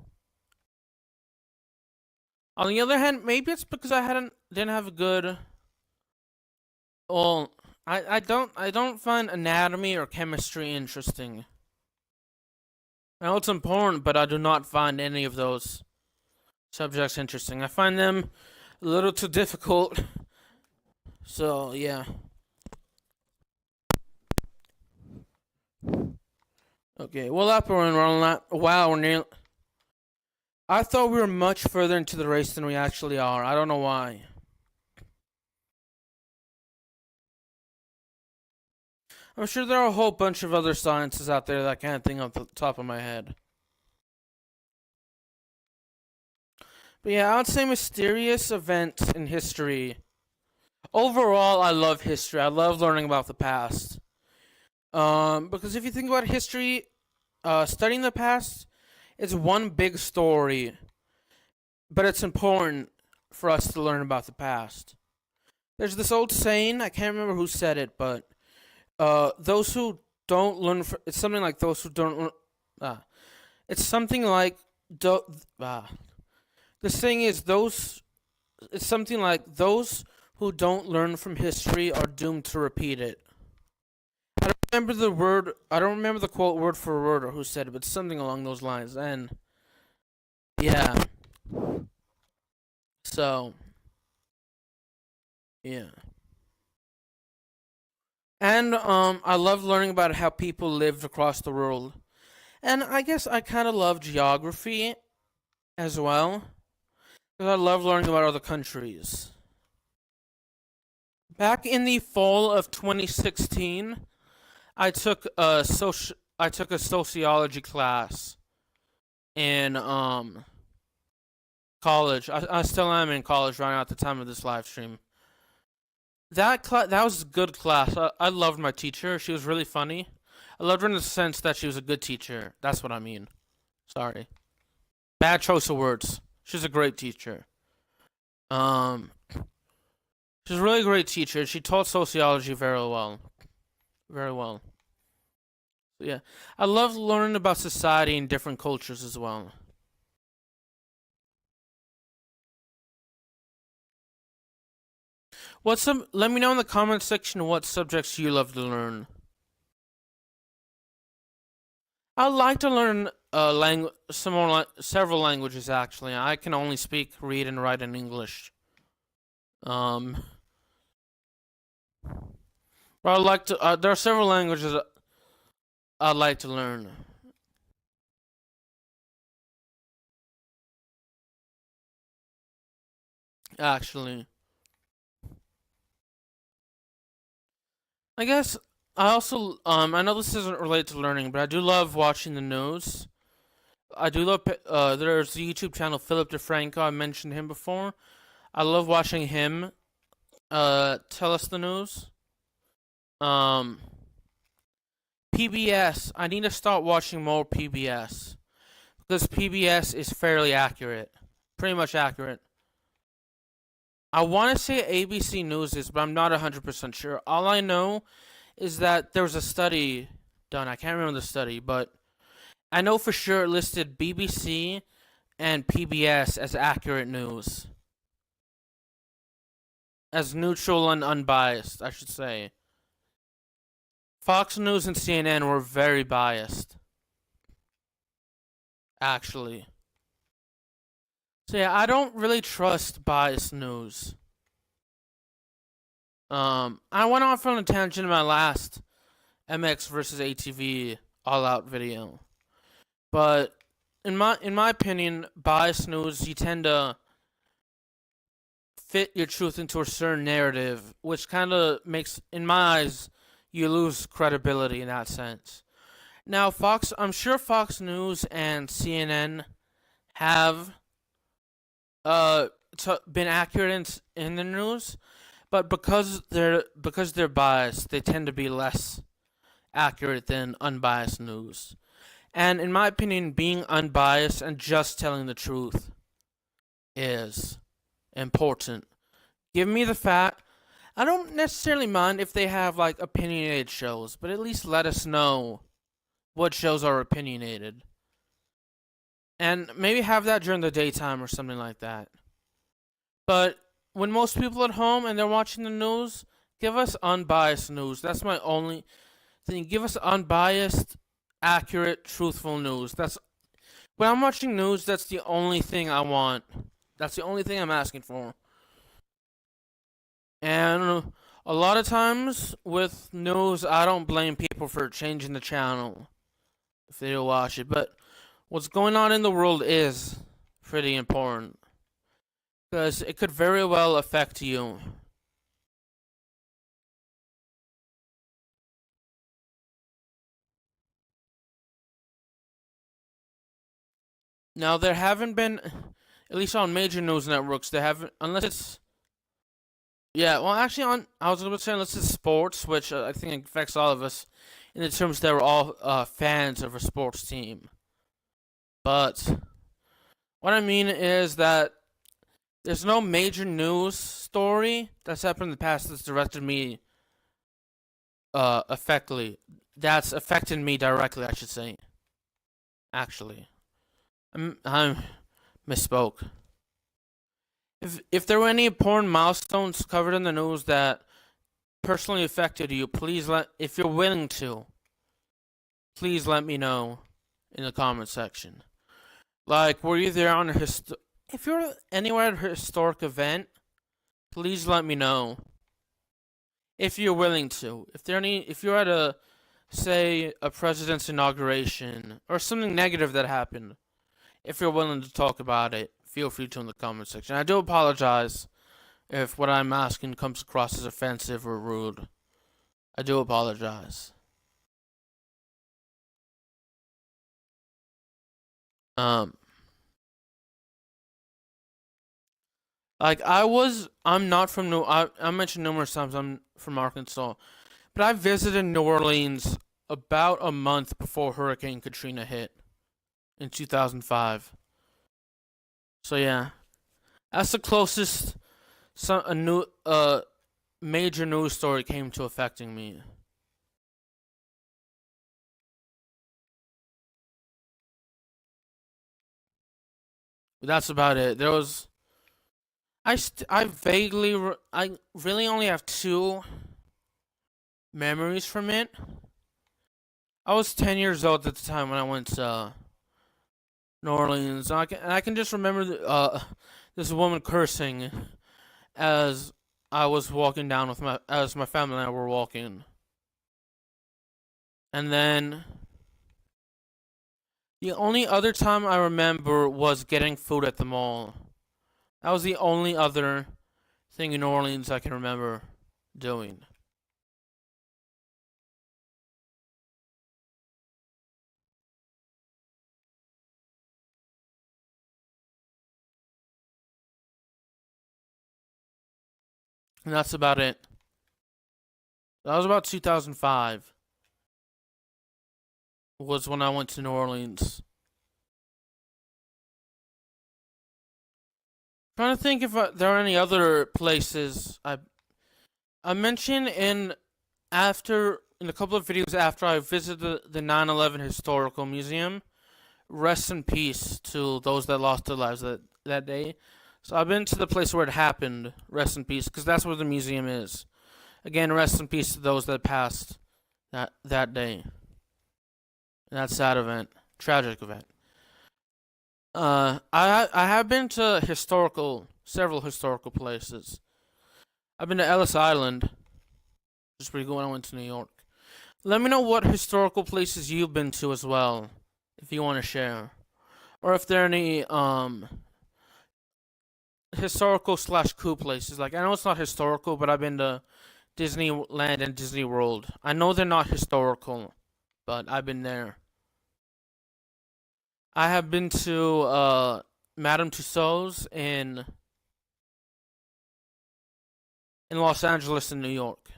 A: On the other hand, maybe it's because didn't have a good well I don't find anatomy or chemistry interesting. I know it's important, but I do not find any of those subjects interesting. I find them a little too difficult. So yeah. Okay, well up we're on that. Wow, we're near. I thought we were much further into the race than we actually are. I don't know why. I'm sure there are a whole bunch of other sciences out there that I can't think off the top of my head. But yeah, I would say mysterious events in history. Overall, I love history. I love learning about the past. Because if you think about history, studying the past is one big story, but it's important for us to learn about the past. There's this old saying, I can't remember who said it, but those who don't learn, it's something like those who don't, it's something like, the saying is it's something like those who don't learn from history are doomed to repeat it. I don't remember the quote word for word or who said it, but something along those lines. And yeah, so yeah, and I love learning about how people lived across the world, and I guess I kind of love geography as well because I love learning about other countries. Back in the fall of 2016, I took a sociology class in college. I still am in college right now at the time of this live stream. That was a good class. I loved my teacher. She was really funny. I loved her in the sense that she was a good teacher. That's what I mean. Sorry. Bad choice of words. She's a great teacher. Um, she's a really great teacher. She taught sociology very well. Very well. So yeah, I love learning about society and different cultures as well. Let me know in the comment section what subjects you love to learn. I like to learn several languages actually. I can only speak, read, and write in English. Um, But I like to. There are several languages I'd like to learn. Actually, I guess I also I know this isn't related to learning, but I do love watching the news. I do love. There's the YouTube channel Philip DeFranco. I mentioned him before. I love watching him. Tell us the news. Um, PBS. I need to start watching more PBS because PBS is fairly accurate, pretty much accurate. I want to say ABC News is, but I'm not 100% sure. All I know is that there was a study done. I can't remember the study, but I know for sure it listed BBC and PBS as accurate news. As neutral and unbiased, I should say. Fox News and CNN were very biased. Actually. So yeah, I don't really trust biased news. I went off on a tangent in my last MX versus ATV All Out video. But in my opinion, biased news, you tend to fit your truth into a certain narrative, which kind of makes, in my eyes, you lose credibility in that sense. Now, I'm sure Fox News and CNN have been accurate in the news, but because they're biased, they tend to be less accurate than unbiased news. And in my opinion, being unbiased and just telling the truth is important. Give me the fact. I don't necessarily mind if they have like opinionated shows, but at least let us know what shows are opinionated. And maybe have that during the daytime or something like that. But when most people are at home and they're watching the news, give us unbiased news. That's my only thing. Give us unbiased, accurate, truthful news. When I'm watching news, that's the only thing I want. That's the only thing I'm asking for. And a lot of times with news, I don't blame people for changing the channel if they don't watch it. But what's going on in the world is pretty important because it could very well affect you. Now, there haven't been, at least on major news networks, there haven't, unless it's, yeah, well, actually, I was going to say, unless it's sports, which I think affects all of us, in the terms that we're all fans of a sports team. But what I mean is that there's no major news story that's happened in the past that's directed me effectively. That's affected me directly, I should say. Actually, I misspoke. If there were any important milestones covered in the news that personally affected you, if you're willing to, please let me know in the comment section. Like, were you there on if you're anywhere at a historic event, please let me know. If you're willing to. If you're at a president's inauguration or something negative that happened, if you're willing to talk about it, feel free to in the comment section. I do apologize if what I'm asking comes across as offensive or rude. I do apologize. Like I'm not from I mentioned numerous times I'm from Arkansas, but I visited New Orleans about a month before Hurricane Katrina hit in 2005. So yeah, that's the closest major news story came to affecting me. But that's about it. There was I really only have two memories from it. I was 10 years old at the time when I went to New Orleans. And I can just remember this woman cursing as I was walking down with my family and I were walking. And then the only other time I remember was getting food at the mall. That was the only other thing in New Orleans I can remember doing. And that's about it. That was about 2005. Was when I went to New Orleans. Trying to think if there are any other places I mentioned in a couple of videos after I visited the 9/11 Historical Museum. Rest in peace to those that lost their lives that day. So I've been to the place where it happened. Rest in peace, because that's where the museum is. Again, rest in peace to those that passed that day. That sad event, tragic event. I have been to several historical places. I've been to Ellis Island, which is pretty cool. When I went to New York. Let me know what historical places you've been to as well, if you want to share, or if there are any historical / cool places. Like, I know it's not historical, but I've been to Disneyland and Disney World. I know they're not historical, but I've been there. I have been to Madame Tussauds in Los Angeles and New York.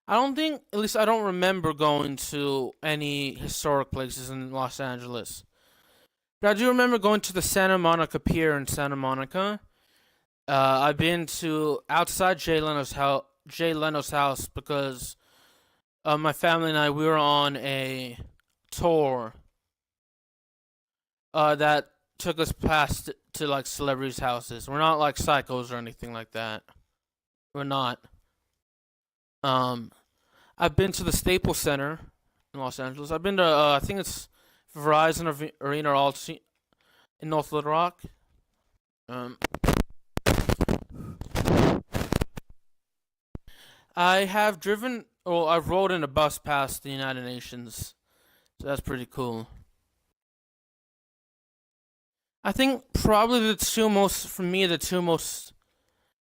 A: I don't think, at least I don't remember going to any historic places in Los Angeles. But I do remember going to the Santa Monica Pier in Santa Monica. I've been to outside Jay Leno's house because my family and we were on a tour that took us past to like celebrities' houses. We're not like psychos or anything like that. We're not. I've been to the Staples Center in Los Angeles. I've been to I think it's Verizon Arena in North Little Rock. I have driven, well, I've rode in a bus past the United Nations, so that's pretty cool. I think probably the two most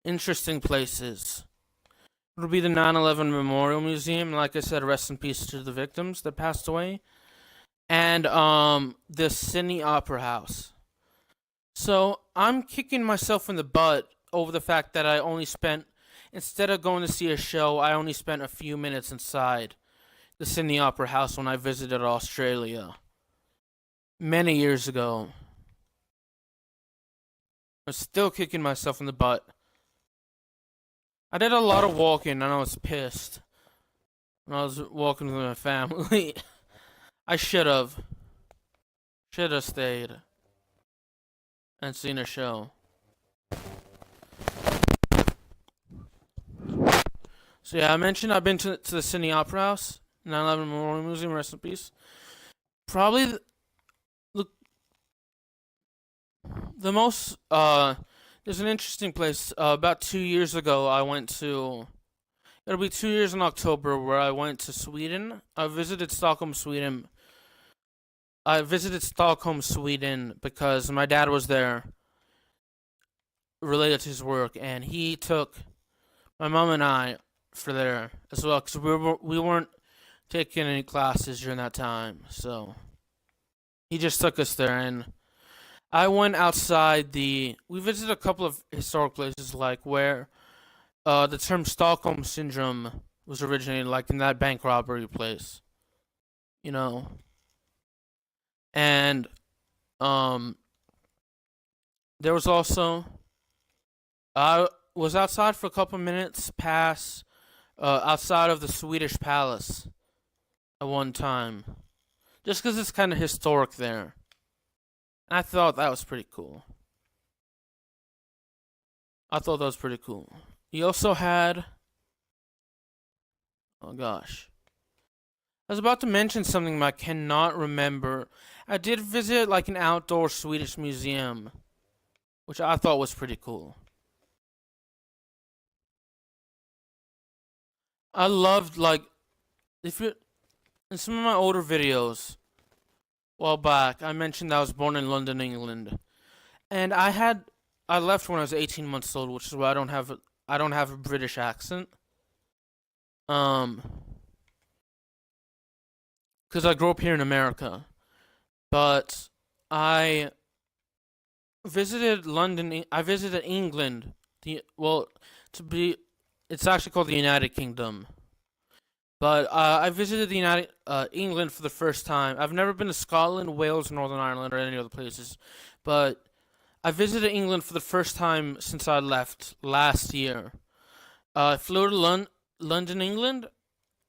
A: interesting places would be the 9/11 Memorial Museum. Like I said, rest in peace to the victims that passed away. And the Sydney Opera House. So I'm kicking myself in the butt over the fact that instead of going to see a show, I only spent a few minutes inside the Sydney Opera House when I visited Australia many years ago. I'm still kicking myself in the butt. I did a lot of walking and I was pissed when I was walking with my family. I should have stayed and seen a show. So yeah, I mentioned I've been to the Sydney Opera House, 9/11 Memorial Museum, rest in peace. Probably the most there's an interesting place. About 2 years ago, I went to. It'll be 2 years in October where I went to Sweden. I visited Stockholm, Sweden. Because my dad was there, related to his work, and he took my mom and I for there as well because we weren't taking any classes during that time. So he just took us there, and I went outside we visited a couple of historic places, like where the term Stockholm Syndrome was originated, like in that bank robbery place. You know? And, there was also, I was outside for a couple minutes outside of the Swedish Palace at one time. Just because it's kind of historic there. I thought that was pretty cool. He also had. Oh gosh. I was about to mention something but I cannot remember. I did visit like an outdoor Swedish museum, which I thought was pretty cool. I loved like if you in some of my older videos a while back, I mentioned that I was born in London, England, and I left when I was 18 months old, which is why I don't have a British accent. Um, because I grew up here in America, but I visited London. I visited England. To be, it's actually called the United Kingdom. But I visited the United England for the first time. I've never been to Scotland, Wales, Northern Ireland, or any other places, but I visited England for the first time since I left last year. I flew to London, England,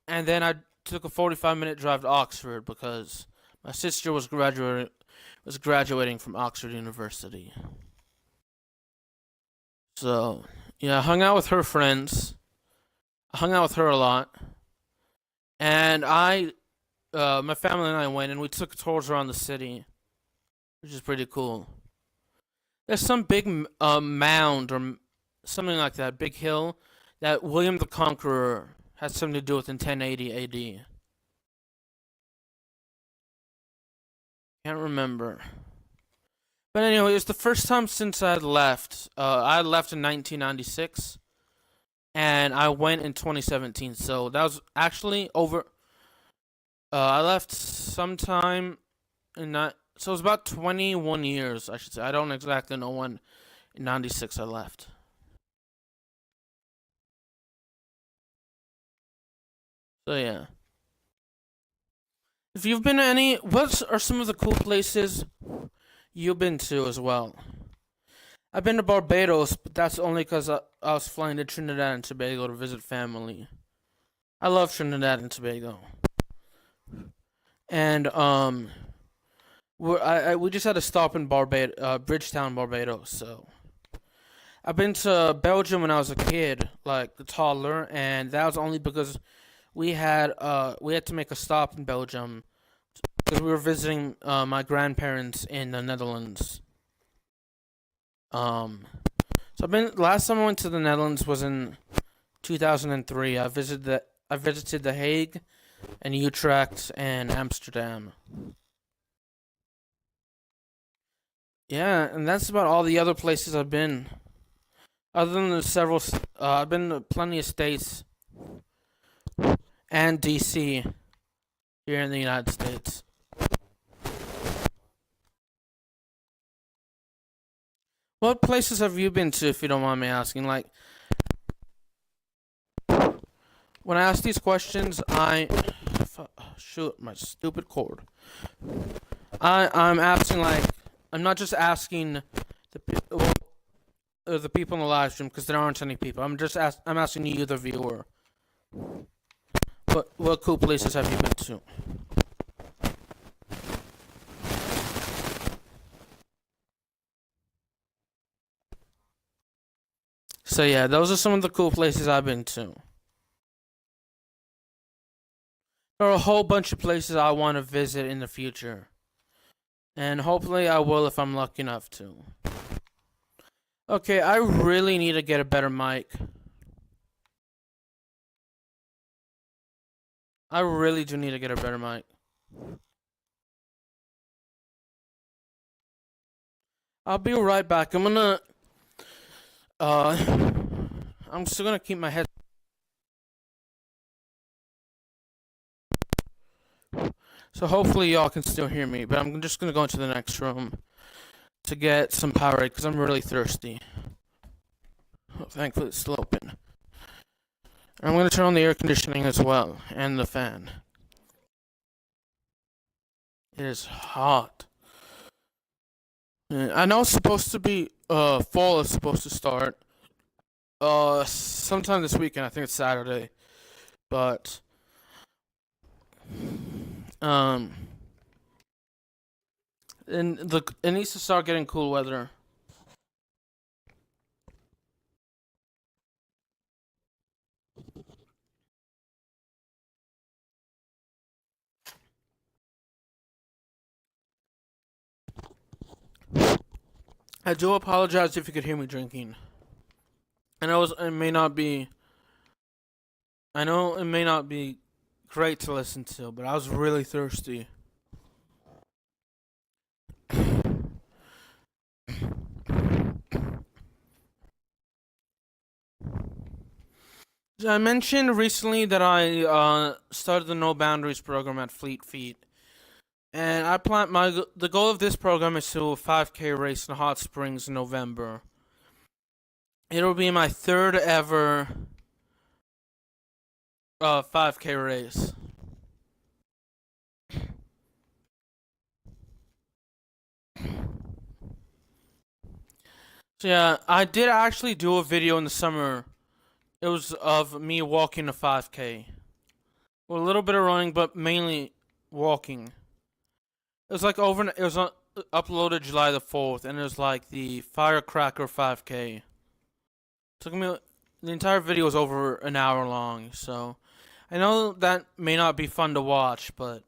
A: and then I took a 45-minute drive to Oxford because my sister was graduating from Oxford University. So yeah, I hung out with her friends. I hung out with her a lot, and my family and I went and we took tours around the city, which is pretty cool. There's some big mound or something like that, big hill that William the Conqueror had something to do with in 1080 AD. Can't remember. But anyway, it was the first time since I had left. I left in 1996, and I went in 2017. So that was actually over. I left sometime in that. So it was about 21 years, I should say. I don't exactly know when in 96 I left. So yeah. If you've been to any, what are some of the cool places you've been to as well? I've been to Barbados, but that's only because I was flying to Trinidad and Tobago to visit family. I love Trinidad and Tobago. And we just had a stop in Bridgetown, Barbados. So I've been to Belgium when I was a kid, like a toddler, and that was only because we had to make a stop in Belgium because we were visiting my grandparents in the Netherlands. So last time I went to the Netherlands was in 2003. I visited the Hague and Utrecht and Amsterdam. Yeah, and that's about all the other places I've been. Other than the I've been to plenty of states and DC here in the United States. What places have you been to, if you don't mind me asking? Like, when I ask these questions, shoot my stupid cord. I'm asking like I'm not just asking the people in the live stream because there aren't any people. I'm asking you, the viewer. What cool places have you been to? So yeah, those are some of the cool places I've been to. There are a whole bunch of places I want to visit in the future. And hopefully I will if I'm lucky enough to. Okay, I really need to get a better mic. I really do need to get a better mic. I'll be right back. I'm still gonna keep my head. So hopefully y'all can still hear me, but I'm just gonna go into the next room to get some Powerade because I'm really thirsty. Oh, thankfully it's still open. And I'm gonna turn on the air conditioning as well and the fan. It is hot. I know it's supposed to be fall is supposed to start sometime this weekend. I think it's Saturday, but um it needs to start getting cool weather. I do apologize if you could hear me drinking. I know it may not be I know it may not be great to listen to, but I was really thirsty. I mentioned recently that I started the No Boundaries program at Fleet Feet, and I plan the goal of this program is to do a 5K race in Hot Springs in November. It'll be my third ever 5K race. So yeah, I did actually do a video in the summer. It was of me walking a 5K. Well, a little bit of running, but mainly walking. It was like it was uploaded July the 4th, and it was like the Firecracker 5K. Took me, the entire video was over an hour long, so I know that may not be fun to watch, but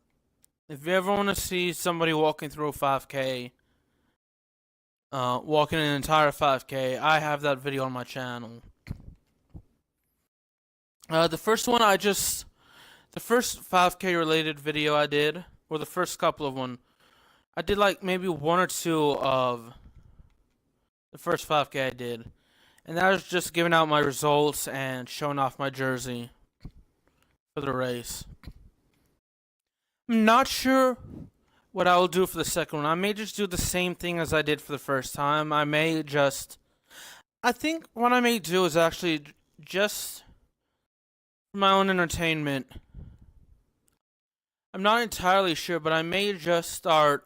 A: if you ever want to see somebody walking through a 5K, walking an entire 5K, I have that video on my channel. The first 5K related video I did, or the first couple of one, I did like maybe one or two of the first 5K I did. And that was just giving out my results and showing off my jersey for the race. I'm not sure what I will do for the second one. I may just do the same thing as I did for the first time. I think what I may do is actually just for my own entertainment. I'm not entirely sure, but I may just start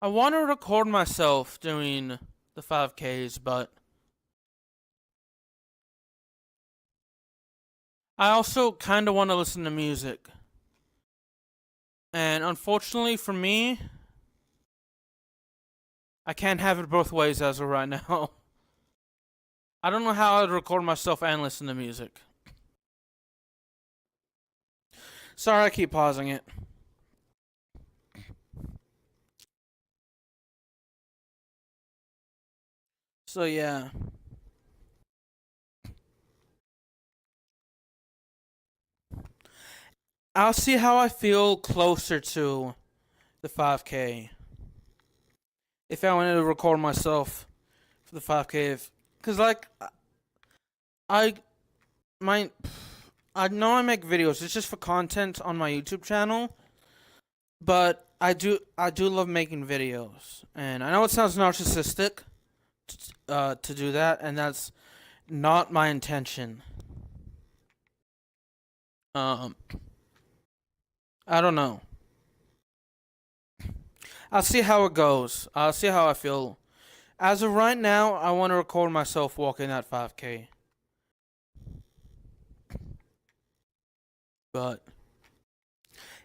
A: I want to record myself doing the 5Ks, but I also kind of want to listen to music. And unfortunately for me, I can't have it both ways as of right now. I don't know how I'd record myself and listen to music. Sorry, I keep pausing it. So yeah. I'll see how I feel closer to the 5K. If I wanted to record myself for the 5K, because like I know I make videos. It's just for content on my YouTube channel, but I do love making videos, and I know it sounds narcissistic to do that, and that's not my intention. I don't know. I'll see how it goes. I'll see how I feel. As of right now, I want to record myself walking that 5K. But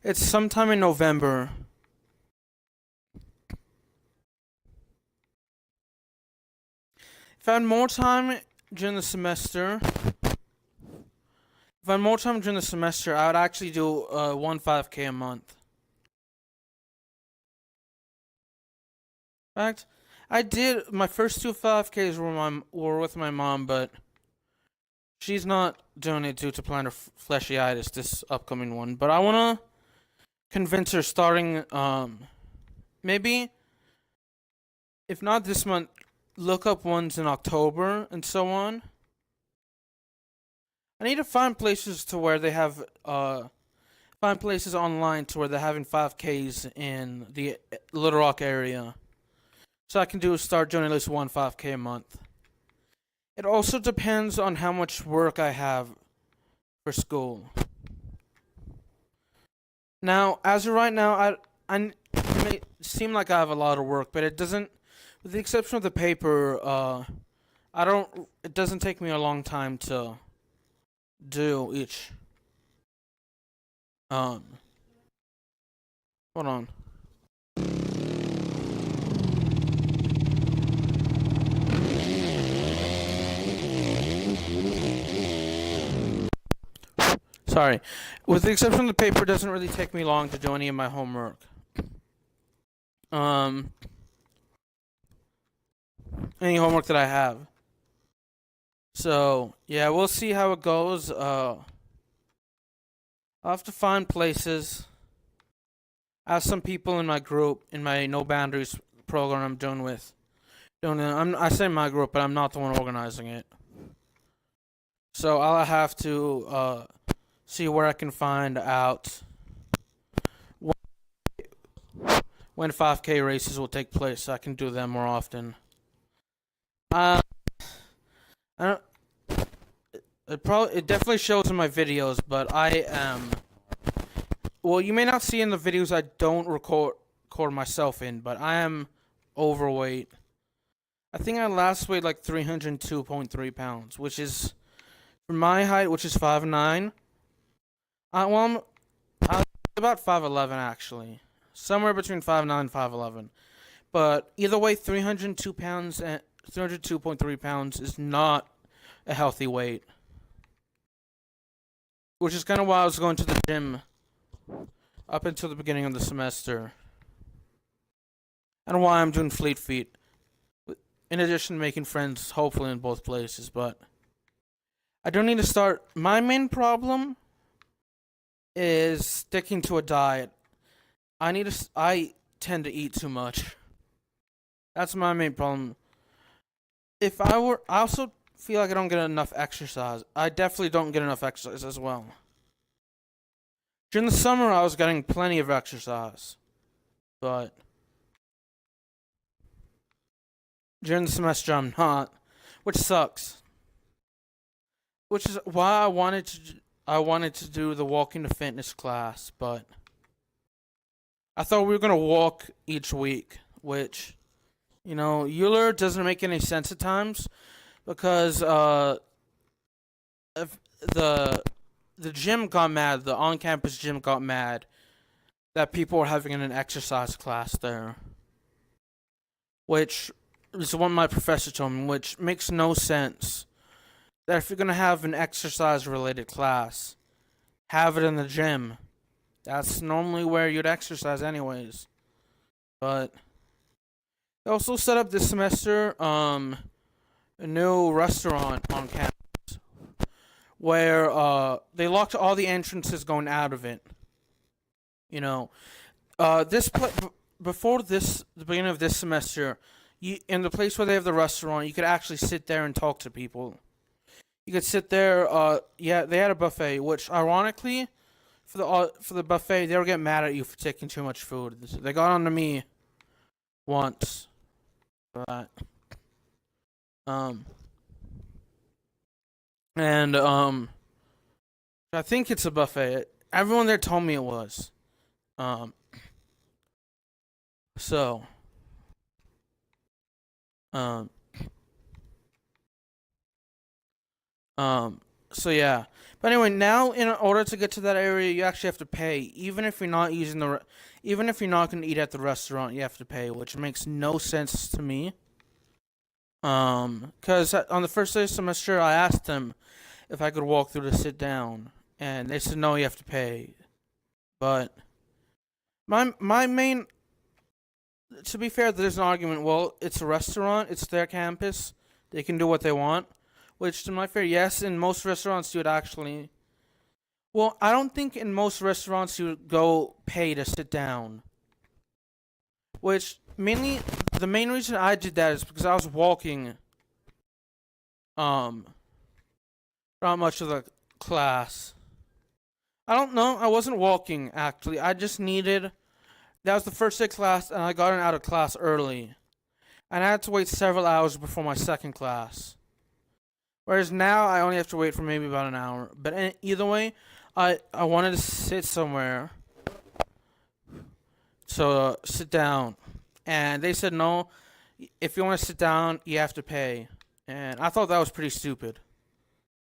A: it's sometime in November. If I had more time during the semester, I would actually do one 5K a month. In fact, I did my first two 5Ks were with my mom, but she's not doing it due to plantar fasciitis this upcoming one. But I wanna convince her starting maybe if not this month, look up ones in October and so on. I need to find places to where they have find places online to where they're having 5Ks in the Little Rock area. So I can start doing at least one 5K a month. It also depends on how much work I have for school. Now, as of right now, it may seem like I have a lot of work, but it doesn't. With the exception of the paper, it doesn't take me a long time to do each. Hold on. Sorry. With the exception of the paper, it doesn't really take me long to do any of my homework. any homework that I have. So yeah, we'll see how it goes. I'll have to find places. I have some people in my group, in my No Boundaries program I'm I say my group, but I'm not the one organizing it. So I'll have to see where I can find out when 5K races will take place, so I can do them more often. I don't. It definitely shows in my videos, but I am. Well, you may not see in the videos I don't record myself in, but I am overweight. I think I last weighed like 302.3 pounds, which is for my height, which is 5'9". I'm about 5'11" actually, somewhere between 5'9" and 5'11". But either way, 302 pounds and 302.3 pounds is not a healthy weight, which is kind of why I was going to the gym up until the beginning of the semester, and why I'm doing Fleet Feet, in addition to making friends, hopefully in both places. But I don't need to start. My main problem is sticking to a diet. I tend to eat too much. That's my main problem. I also feel like I don't get enough exercise. I definitely don't get enough exercise as well. During the summer, I was getting plenty of exercise, but during the semester, I'm not, which sucks. Which is why I wanted to do the walking to fitness class, but I thought we were gonna walk each week, which, Euler doesn't make any sense at times, because if the gym got mad, the on-campus gym got mad that people were having an exercise class there, which is what my professor told me, which makes no sense. That if you're gonna have an exercise-related class, have it in the gym. That's normally where you'd exercise anyways. But they also set up this semester a new restaurant on campus where they locked all the entrances going out of it. Before the beginning of this semester, in the place where they have the restaurant, you could actually sit there and talk to people. You could sit there. They had a buffet, which ironically, for the buffet, they were getting mad at you for taking too much food. They got on to me once, but I think it's a buffet. Everyone there told me it was. So yeah. But anyway, now in order to get to that area, you actually have to pay. Even if you're not going to eat at the restaurant, you have to pay, which makes no sense to me. Because on the first day of the semester, I asked them if I could walk through to sit down, and they said no, you have to pay. But my main, to be fair, there's an argument. Well, it's a restaurant, it's their campus, they can do what they want. Which, to my fair, yes, in most restaurants you would actually. Well, I don't think in most restaurants you would go pay to sit down. Which, the main reason I did that is because I was walking, not much of the class. I don't know, I wasn't walking, actually. I just needed. That was the first day class, and I got out of class early. And I had to wait several hours before my second class. Whereas now, I only have to wait for maybe about an hour. But either way, I wanted to sit somewhere. So, sit down. And they said, no, if you want to sit down, you have to pay. And I thought that was pretty stupid.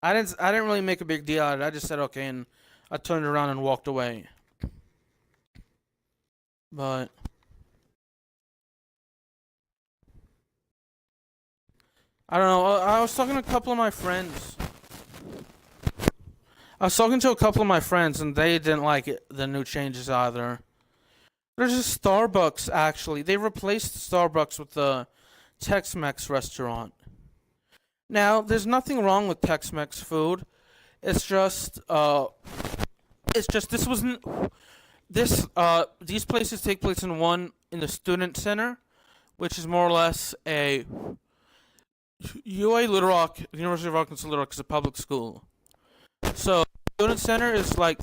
A: I didn't really make a big deal out of it. I just said, okay, and I turned around and walked away. But I don't know. I was talking to a couple of my friends. And they didn't like the new changes either. There's a Starbucks, actually. They replaced Starbucks with the Tex-Mex restaurant. Now, there's nothing wrong with Tex-Mex food. It's just, this wasn't these places take place in the student center, which is more or less a UA Little Rock, the University of Arkansas Little Rock is a public school. So, student center is like,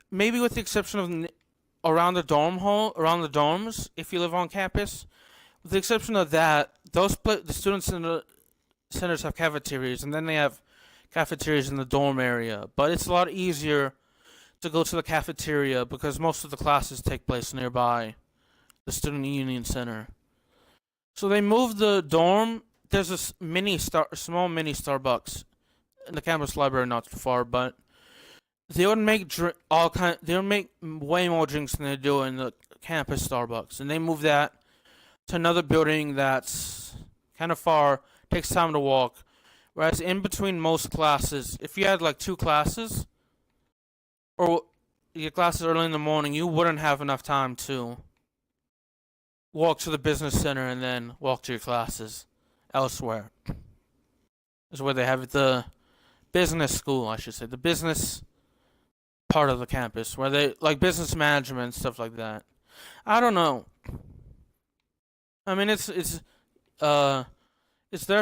A: maybe with the exception of around the around the dorms, if you live on campus. With the exception of that, the student centers have cafeterias, and then they have cafeterias in the dorm area. But it's a lot easier to go to the cafeteria because most of the classes take place nearby the student union center. So they moved the dorm. There's a small mini Starbucks in the campus library, not too far, but they would make they would make way more drinks than they do in the campus Starbucks, and they moved that to another building that's kind of far, takes time to walk. Whereas in between most classes, if you had like 2 classes, or your classes early in the morning, you wouldn't have enough time to walk to the business center and then walk to your classes elsewhere. Is where they have the business school, I should say, the business part of the campus, where they like business management, stuff like that. I don't know. I mean, it's their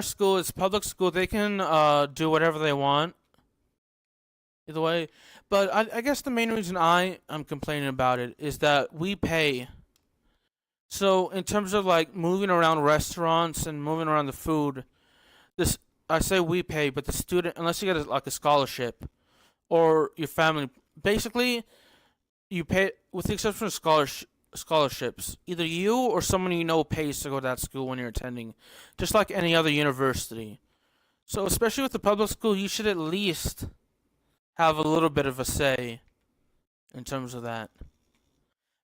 A: school. It's public school. They can do whatever they want. Either way, but I guess the main reason I am complaining about it is that we pay. So in terms of like moving around restaurants and moving around the food, this I say we pay, but the student, unless you get like a scholarship or your family, basically you pay with the exception of scholarships. Either you or someone you know pays to go to that school when you're attending, just like any other university. So especially with the public school, you should at least have a little bit of a say in terms of that.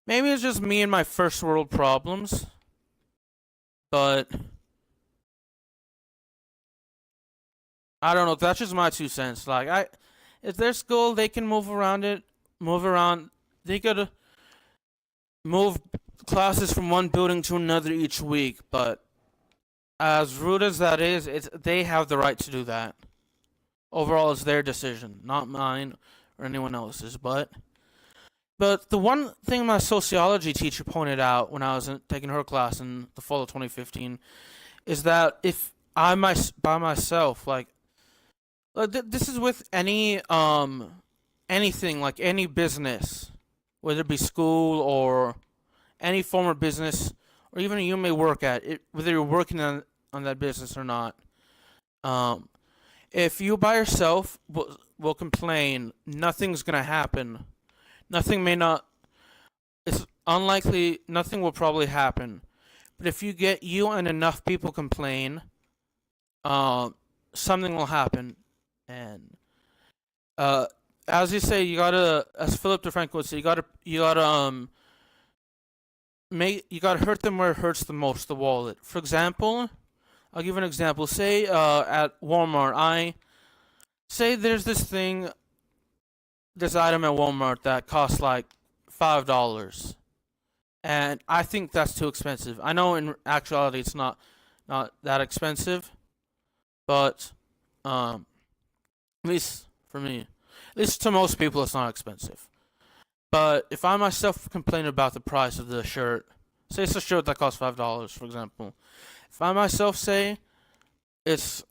A: Maybe it's just me and my first world problems, but I don't know. That's just my 2 cents. Like if their school, they can move around. They could move classes from one building to another each week, but as rude as that is, they have the right to do that. Overall, it's their decision, not mine or anyone else's. But the one thing my sociology teacher pointed out when I was taking her class in the fall of 2015 is that if I by myself, like this is with anything, like any business, whether it be school or any form of business, or even you may work at it, whether you're working on that business or not. If you by yourself will complain, nothing's gonna happen. Nothing may not. It's unlikely. Nothing will probably happen. But if you get you and enough people complain, something will happen. And as you say, you gotta, as Philip DeFranco would say, you gotta hurt them where it hurts the most, the wallet. For example, I'll give an example. Say at Walmart, I say there's this item at Walmart that costs like $5, and I think that's too expensive. I know in actuality it's not that expensive, but at least for me, at least to most people, it's not expensive. But if I myself complain about the price of the shirt, say it's a shirt that costs $5, for example. If I myself say it's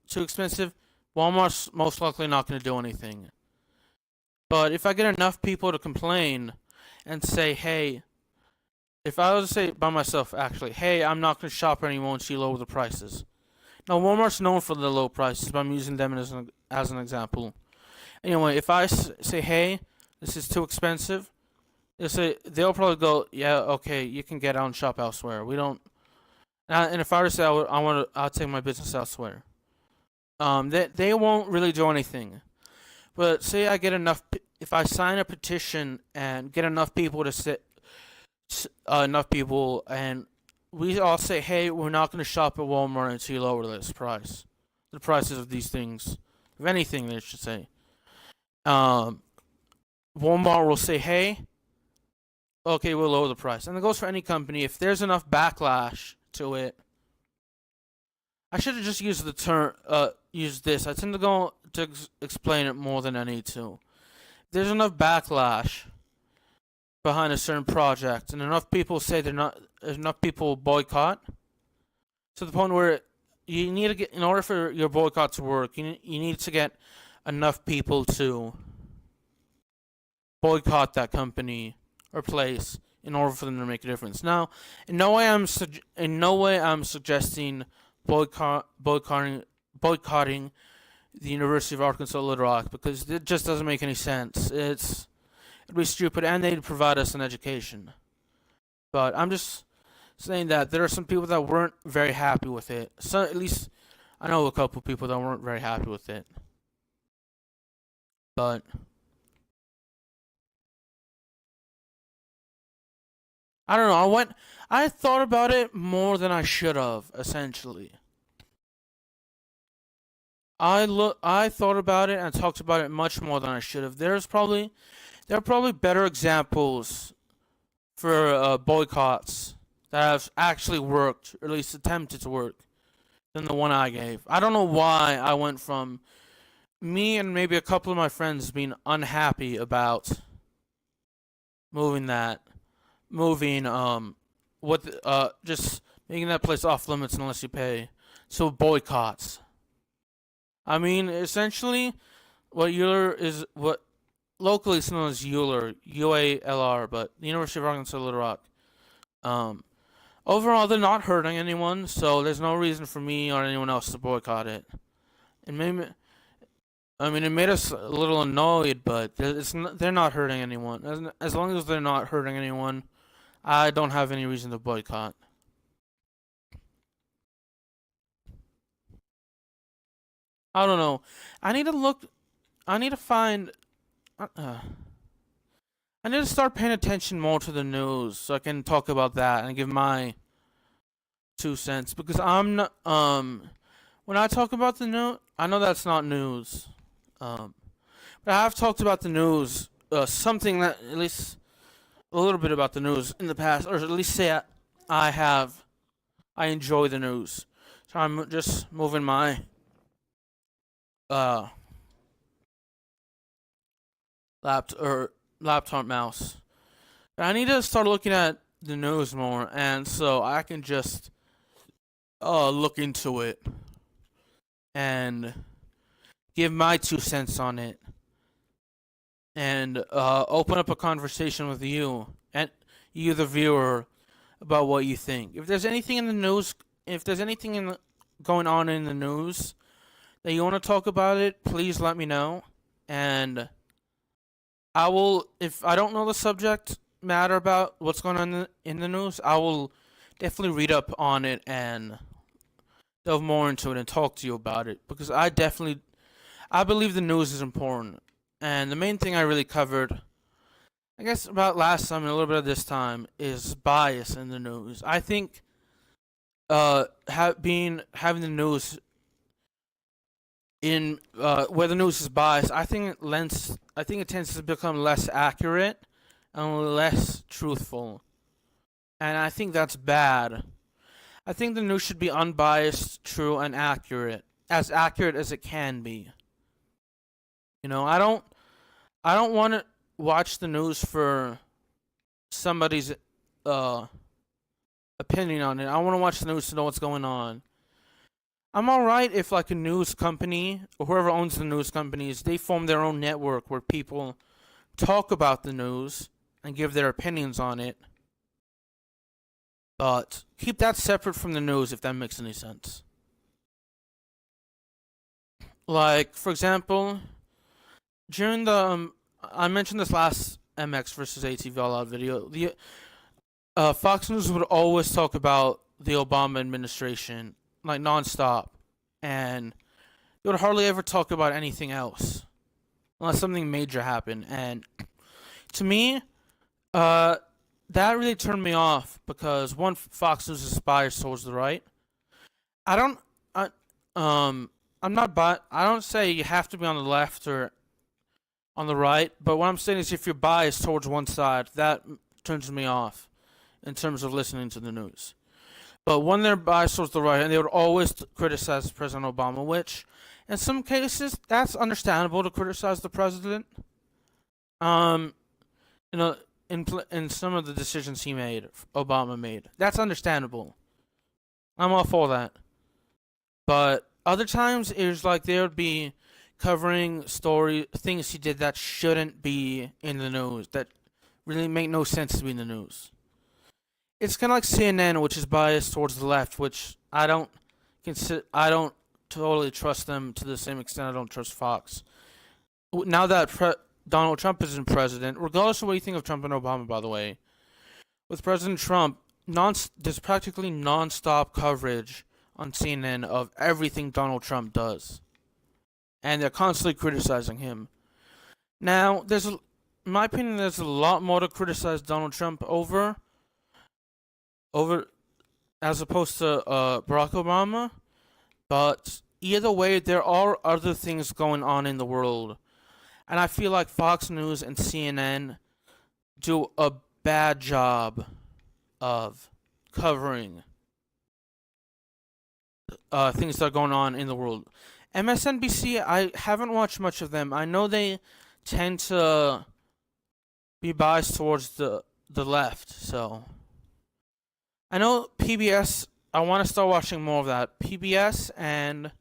A: too expensive, Walmart's most likely not going to do anything. But if I get enough people to complain and say, hey, if I was to say by myself, actually, hey, I'm not going to shop anymore once you lower the prices. Now, Walmart's known for the low prices, but I'm using them as an example. Anyway, if I say, hey, this is too expensive, they'll probably go, yeah, okay, you can get out and shop elsewhere. We don't. And if I were to say I'll take my business elsewhere, they won't really do anything. But say I get if I sign a petition and get enough people and we all say, hey, we're not going to shop at Walmart until you lower the prices of these things, of anything, they should say. Walmart will say, hey, okay, we'll lower the price. And it goes for any company. If there's enough backlash to it, I should have just used the term, used this. I tend to go to explain it more than I need to. If there's enough backlash behind a certain project, and enough people say enough people boycott, to the point where you need to get, in order for your boycott to work, you need to get enough people to boycott that company or place in order for them to make a difference. Now, in no way I'm suggesting boycotting the University of Arkansas Little Rock, because it just doesn't make any sense. It'd be stupid, and they'd provide us an education. But I'm just saying that there are some people that weren't very happy with it. So at least I know a couple people that weren't very happy with it. But I don't know. I thought about it more than I should have, essentially. I thought about it and talked about it much more than I should have. There are probably better examples for boycotts that have actually worked, or at least attempted to work, than the one I gave. I don't know why I went from me and maybe a couple of my friends being unhappy about just making that place off limits unless you pay. So boycotts. I mean, essentially, what locally it's known as UALR, UALR, but the University of Arkansas Little Rock. Overall, they're not hurting anyone, so there's no reason for me or anyone else to boycott it. It made us a little annoyed, but they're not hurting anyone. As long as they're not hurting anyone, I don't have any reason to boycott. I don't know. I need to find. I need to start paying attention more to the news so I can talk about that and give my 2 cents, because I'm not. When I talk about the news, I know that's not news. But I have talked about the news, something that, at least a little bit about the news in the past, or at least say I enjoy the news. So I'm just moving my laptop mouse. But I need to start looking at the news more, and so I can just look into it and give my 2 cents on it, and open up a conversation with you and you, the viewer, about what you think. If there's anything in the news, going on in the news that you want to talk about it, please let me know, and I will. If I don't know the subject matter about what's going on in the news, I will definitely read up on it and delve more into it and talk to you about it, because I believe the news is important. And the main thing I really covered, I guess, about last time and a little bit of this time, is bias in the news. I think having the news in where the news is biased, I think it tends to become less accurate and less truthful. And I think that's bad. I think the news should be unbiased, true, and accurate as it can be. I don't want to watch the news for somebody's opinion on it. I want to watch the news to know what's going on. I'm alright if, like, a news company, or whoever owns the news companies, they form their own network where people talk about the news and give their opinions on it. But keep that separate from the news, if that makes any sense. Like, for example, during the I mentioned this last MX versus ATV All Out video. The Fox News would always talk about the Obama administration, like, nonstop, and they would hardly ever talk about anything else unless something major happened. And to me, that really turned me off, because one, Fox News is biased towards the right. I'm not I don't say you have to be on the left or on the right, but what I'm saying is, if you're biased towards one side, that turns me off in terms of listening to the news. But when they're biased towards the right, and they would always criticize President Obama, which in some cases that's understandable to criticize the president. You know, in some of the decisions Obama made, that's understandable. I'm all for that. But other times it was like they would be covering things he did that shouldn't be in the news, that really make no sense to be in the news. It's kind of like CNN, which is biased towards the left, which I don't totally trust them to the same extent I don't trust Fox. Now that Donald Trump isn't president, regardless of what you think of Trump and Obama, by the way, with President Trump, there's practically non-stop coverage on CNN of everything Donald Trump does. And they're constantly criticizing him. Now, in my opinion, there's a lot more to criticize Donald Trump over as opposed to Barack Obama. But either way, there are other things going on in the world. And I feel like Fox News and CNN do a bad job of covering things that are going on in the world. MSNBC, I haven't watched much of them. I know they tend to be biased towards the left, so I know PBS, I want to start watching more of that. PBS and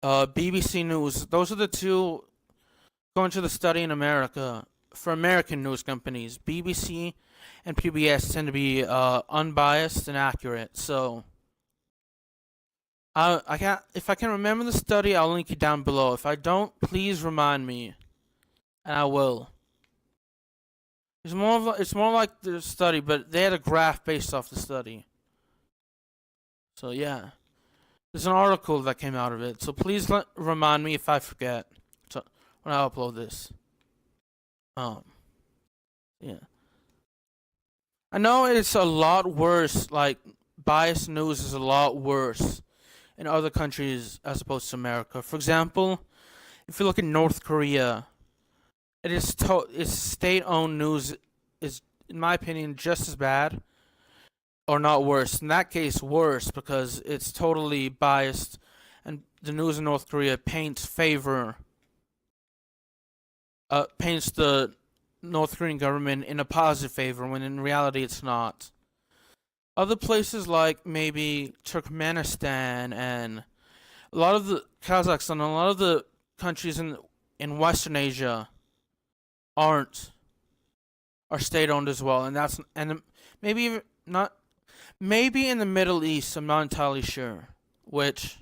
A: BBC News. Those are the two going to the study in America for American news companies. BBC and PBS tend to be unbiased and accurate. So if I can remember the study, I'll link it down below. If I don't, please remind me, and I will. It's more like the study, but they had a graph based off the study. So yeah, there's an article that came out of it. So please remind me if I forget when I upload this. Yeah. I know it's a lot worse. Like biased news is a lot worse in other countries as opposed to America. For example, if you look at North Korea, its state-owned news is, in my opinion, just as bad, or not worse. In that case, worse, because it's totally biased, and the news in North Korea paints the North Korean government in a positive favor, when in reality it's not. Other places like maybe Turkmenistan and a lot of the Kazakhstan, a lot of the countries in Western Asia are state-owned as well, and maybe even not. Maybe in the Middle East, I'm not entirely sure, which,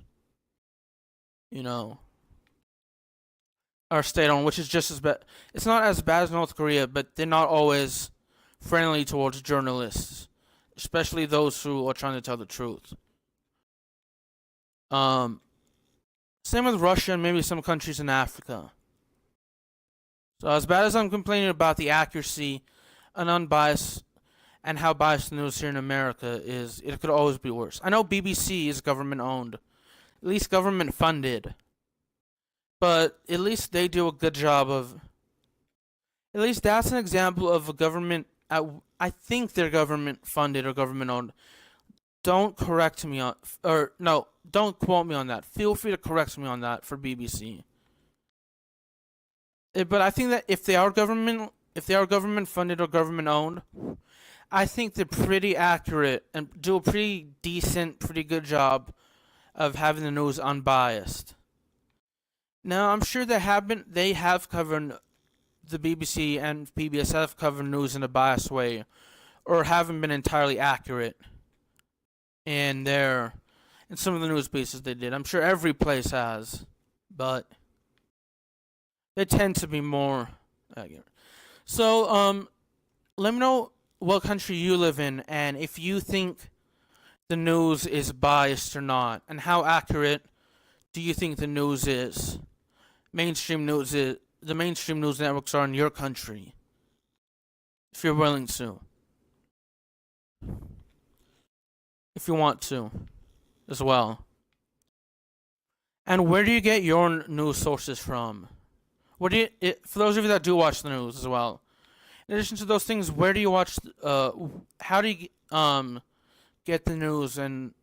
A: are state-owned, which is just as bad. It's not as bad as North Korea, but they're not always friendly towards journalists, especially those who are trying to tell the truth. Same with Russia and maybe some countries in Africa. So as bad as I'm complaining about the accuracy and unbiased and how biased the news here in America is, it could always be worse. I know BBC is government-owned, at least government-funded, but at least they do a good job of... At least that's an example of a government... I think they're government-funded or government-owned. Don't correct me on... Or, no, don't quote me on that. Feel free to correct me on that for BBC. But I think that if they are government-funded or government-owned, I think they're pretty accurate and do a pretty decent, pretty good job of having the news unbiased. Now, I'm sure they have covered, the BBC and PBS have covered news in a biased way, or haven't been entirely accurate in some of the news pieces they did. I'm sure every place has, but they tend to be more accurate. So, let me know what country you live in, and if you think the news is biased or not, and how accurate do you think the news is? The mainstream news networks are in your country, if you're willing to. If you want to, as well. And where do you get your news sources from? What do you? For those of you that do watch the news as well, in addition to those things, where do you watch? How do you get the news, and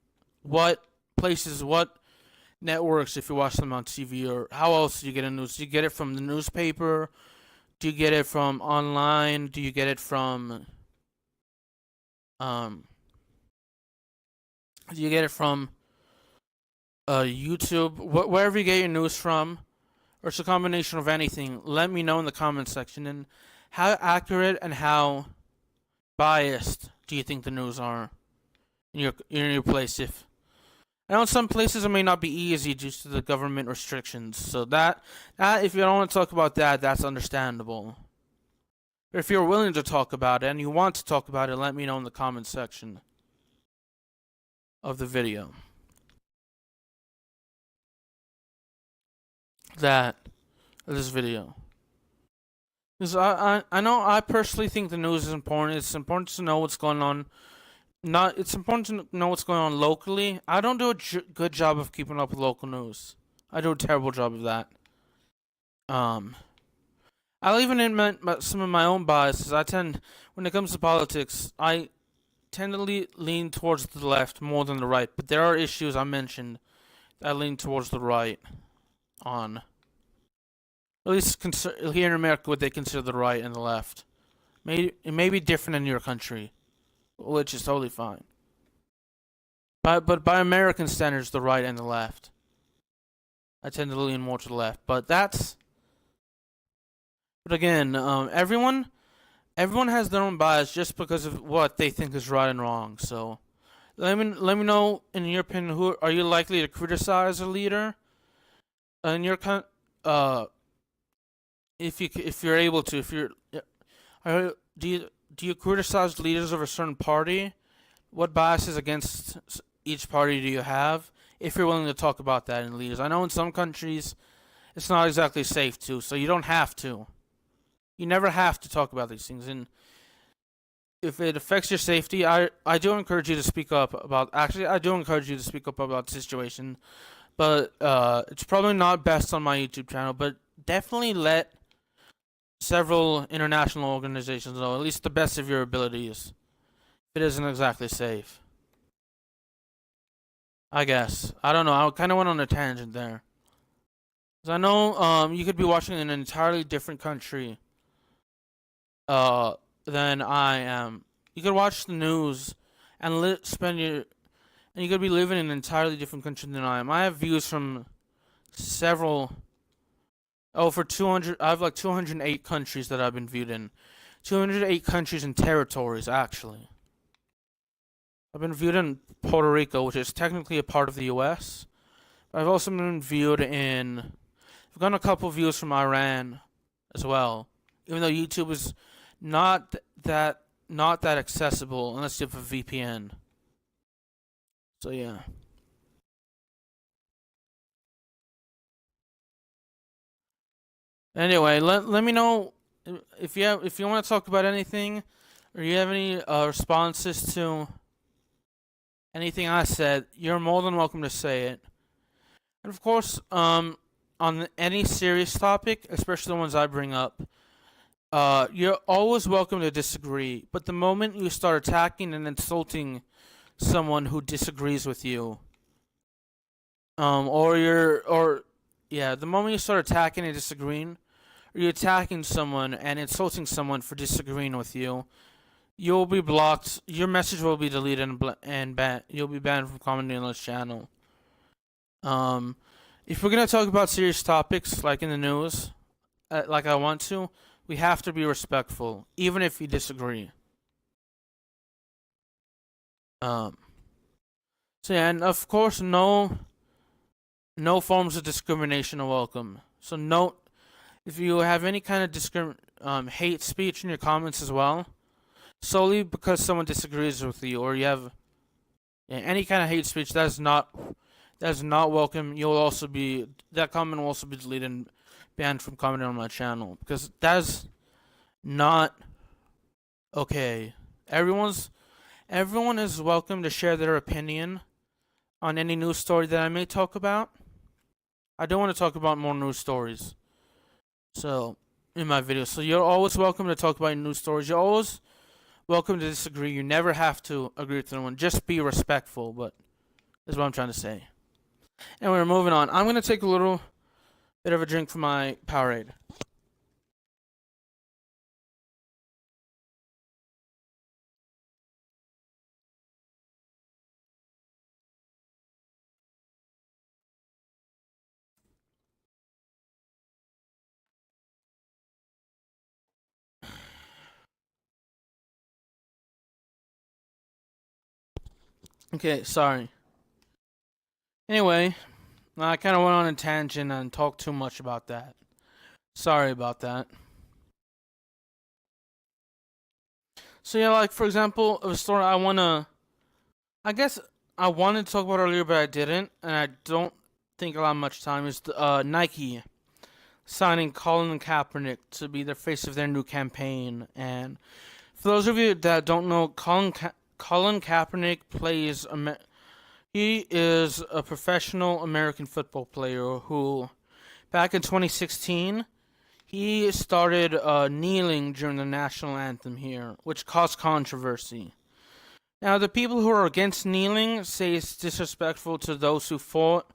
A: what places, what networks, if you watch them on TV, or how else do you get the news? Do you get it from the newspaper? Do you get it from online? Do you get it from um? Do you get it from YouTube? Wherever you get your news from, or it's a combination of anything. Let me know in the comment section. And how accurate and how biased do you think the news are in your place? If I know in some places it may not be easy due to the government restrictions. So that if you don't want to talk about that, that's understandable. But if you're willing to talk about it and you want to talk about it, let me know in the comment section of the video. This video. Because I know I personally think the news is important. It's important to know what's going on. It's important to know what's going on locally. I don't do a good job of keeping up with local news. I do a terrible job of that. I'll even admit some of my own biases. When it comes to politics, I tend to lean towards the left more than the right. But there are issues I mentioned that lean towards the right on. At least here in America, what they consider the right and the left. It may be different in your country, which is totally fine. But by American standards, the right and the left. I tend to lean more to the left. But again, everyone has their own bias just because of what they think is right and wrong. So let me know, in your opinion, who are you likely to criticize a leader in your if you're able to, do you criticize leaders of a certain party? What biases against each party do you have? If you're willing to talk about that in leaders, I know in some countries it's not exactly safe to, so you don't have to. You never have to talk about these things, and if it affects your safety, I do encourage you to speak up about. Actually, I do encourage you to speak up about the situation, but it's probably not best on my YouTube channel. But definitely let several international organizations know, at least the best of your abilities. It isn't exactly safe. I guess. I don't know. I kind of went on a tangent there. Because I know you could be watching in an entirely different country than I am. You could watch the news and and you could be living in an entirely different country than I am. I have views from several. For 200, I have like 208 countries that I've been viewed in. 208 countries and territories, actually. I've been viewed in Puerto Rico, which is technically a part of the U.S. I've also been viewed in. I've gotten a couple views from Iran as well, even though YouTube is not that accessible unless you have a VPN. So yeah. Anyway, let me know if you want to talk about anything, or you have any responses to anything I said. You're more than welcome to say it. And of course, on any serious topic, especially the ones I bring up, you're always welcome to disagree. But the moment you start attacking and insulting someone who disagrees with you, the moment you start attacking and disagreeing, or you're attacking someone and insulting someone for disagreeing with you, you'll be blocked. Your message will be deleted and you'll be banned from commenting on this channel. If we're gonna talk about serious topics like in the news, like I want to, we have to be respectful, even if we disagree. So yeah, and of course, no forms of discrimination are welcome. So note, if you have any kind of hate speech in your comments as well, solely because someone disagrees with you, or you have any kind of hate speech, that is not welcome. That comment will also be deleted and banned from commenting on my channel, because that is not okay. Everyone is welcome to share their opinion on any news story that I may talk about. I don't want to talk about more news stories. So, in my videos. So you're always welcome to talk about news stories. You're always welcome to disagree. You never have to agree with anyone. Just be respectful, but that's what I'm trying to say. And we're moving on. I'm going to take a little bit of a drink from my Powerade. Okay, sorry. Anyway, I kind of went on a tangent and talked too much about that. Sorry about that. So yeah, like for example, a story I guess I wanted to talk about earlier, but I didn't, and I don't think I'll have much time. Is Nike signing Colin Kaepernick to be the face of their new campaign. And for those of you that don't know, Colin Kaepernick he is a professional American football player who, back in 2016, he started kneeling during the national anthem here, which caused controversy. Now, the people who are against kneeling say it's disrespectful to those who fought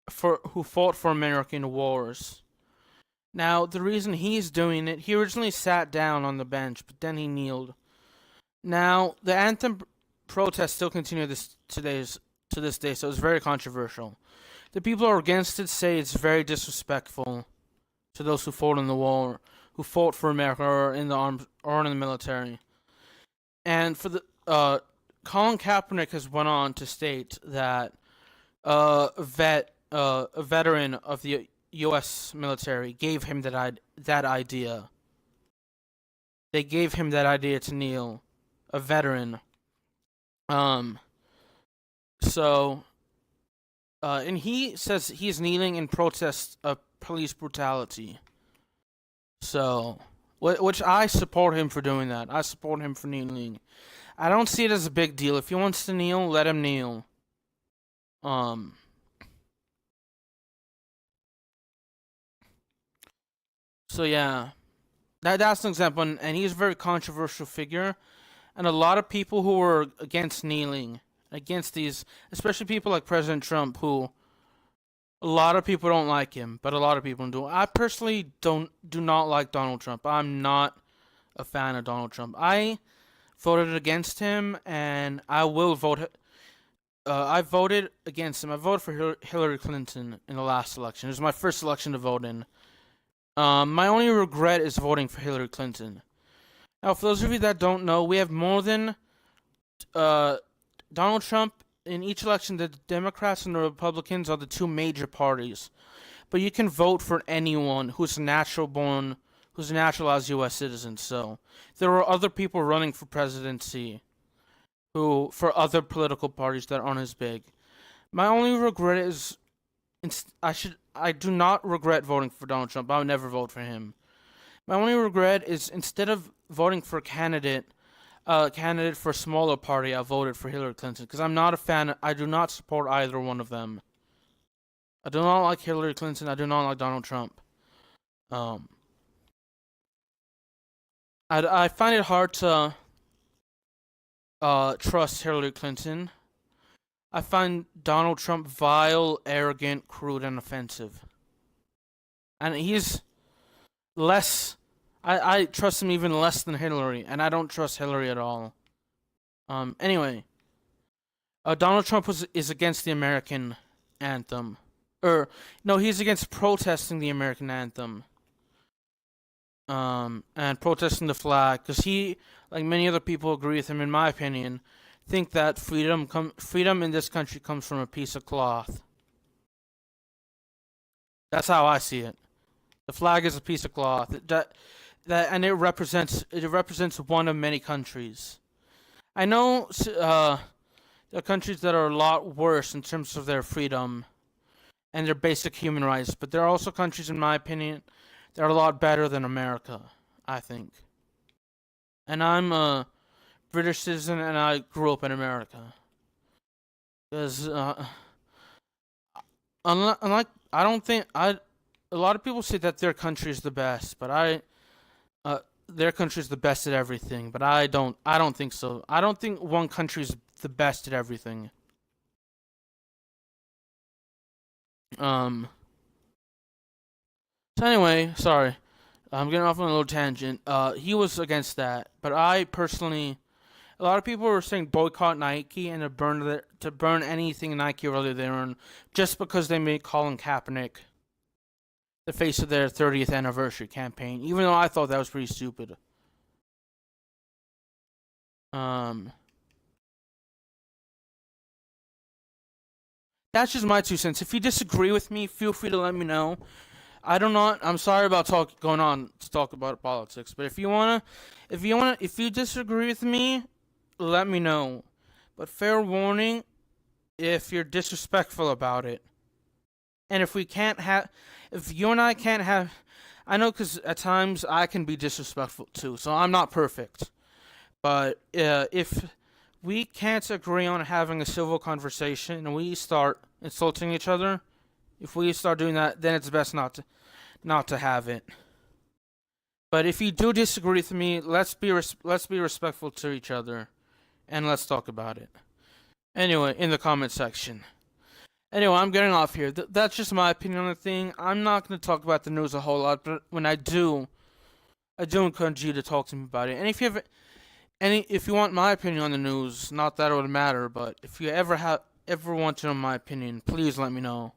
A: for American wars. Now, the reason he's doing it, he originally sat down on the bench, but then he kneeled. Now, the anthem protests still continue to this day, so it's very controversial. The people who are against it say it's very disrespectful to those who fought in the war, who fought for America or in the arms or in the military. And for the Colin Kaepernick has went on to state that a veteran of the U.S. military gave him that idea. They gave him that idea to kneel, a veteran. So, and he says he's kneeling in protest of police brutality. So, which I support him for doing that. I support him for kneeling. I don't see it as a big deal. If he wants to kneel, let him kneel. So yeah, that's an example, and he's a very controversial figure, and a lot of people who are against kneeling, against these, especially people like President Trump, who a lot of people don't like him, but a lot of people do. I personally do not like Donald Trump. I'm not a fan of Donald Trump. I voted against him, and I will vote. I voted against him. I voted for Hillary Clinton in the last election. It was my first election to vote in. My only regret is voting for Hillary Clinton. Now, for those of you that don't know, we have more than Donald Trump in each election. The Democrats and the Republicans are the two major parties, but you can vote for anyone who's naturalized U.S. citizens. So there are other people running for presidency for other political parties that aren't as big. My only regret is I do not regret voting for Donald Trump. I would never vote for him. My only regret is instead of voting for a candidate for a smaller party, I voted for Hillary Clinton because I'm not a fan. I do not support either one of them. I do not like Hillary Clinton. I do not like Donald Trump. I find it hard to trust Hillary Clinton. I find Donald Trump vile, arrogant, crude, and offensive. And he's less. I trust him even less than Hillary, and I don't trust Hillary at all. Anyway, Donald Trump is against the American anthem. No, he's against protesting the American anthem. And protesting the flag, because he, like many other people agree with him, in my opinion, think that freedom in this country comes from a piece of cloth. That's how I see it. The flag is a piece of cloth and it represents one of many countries. I know there are countries that are a lot worse in terms of their freedom and their basic human rights, but there are also countries, in my opinion, that are a lot better than America, I think. And I'm a British citizen, and I grew up in America. Because, unlike, I don't think, a lot of people say that their country is the best, but their country is the best at everything. But I don't think so. I don't think one country is the best at everything. Um. So anyway, sorry, I'm getting off on a little tangent. He was against that, but I personally, a lot of people were saying boycott Nike and to burn anything Nike really they own, just because they made Colin Kaepernick the face of their 30th anniversary campaign. Even though I thought that was pretty stupid. Um, that's just my 2 cents. If you disagree with me, feel free to let me know. I'm sorry about going on to talk about politics, but if you disagree with me, let me know. But fair warning, if you're disrespectful about it, and if you and I can't have, I know because at times I can be disrespectful too, so I'm not perfect. But if we can't agree on having a civil conversation and we start insulting each other, if we start doing that, then it's best not to have it. But if you do disagree with me, let's be respectful to each other, and let's talk about it. Anyway, in the comment section. Anyway, I'm getting off here. That's just my opinion on the thing. I'm not going to talk about the news a whole lot, but when I do encourage you to talk to me about it. And if you want my opinion on the news, not that it would matter, but if you ever want to know my opinion, please let me know.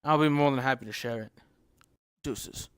A: I'll be more than happy to share it. Deuces.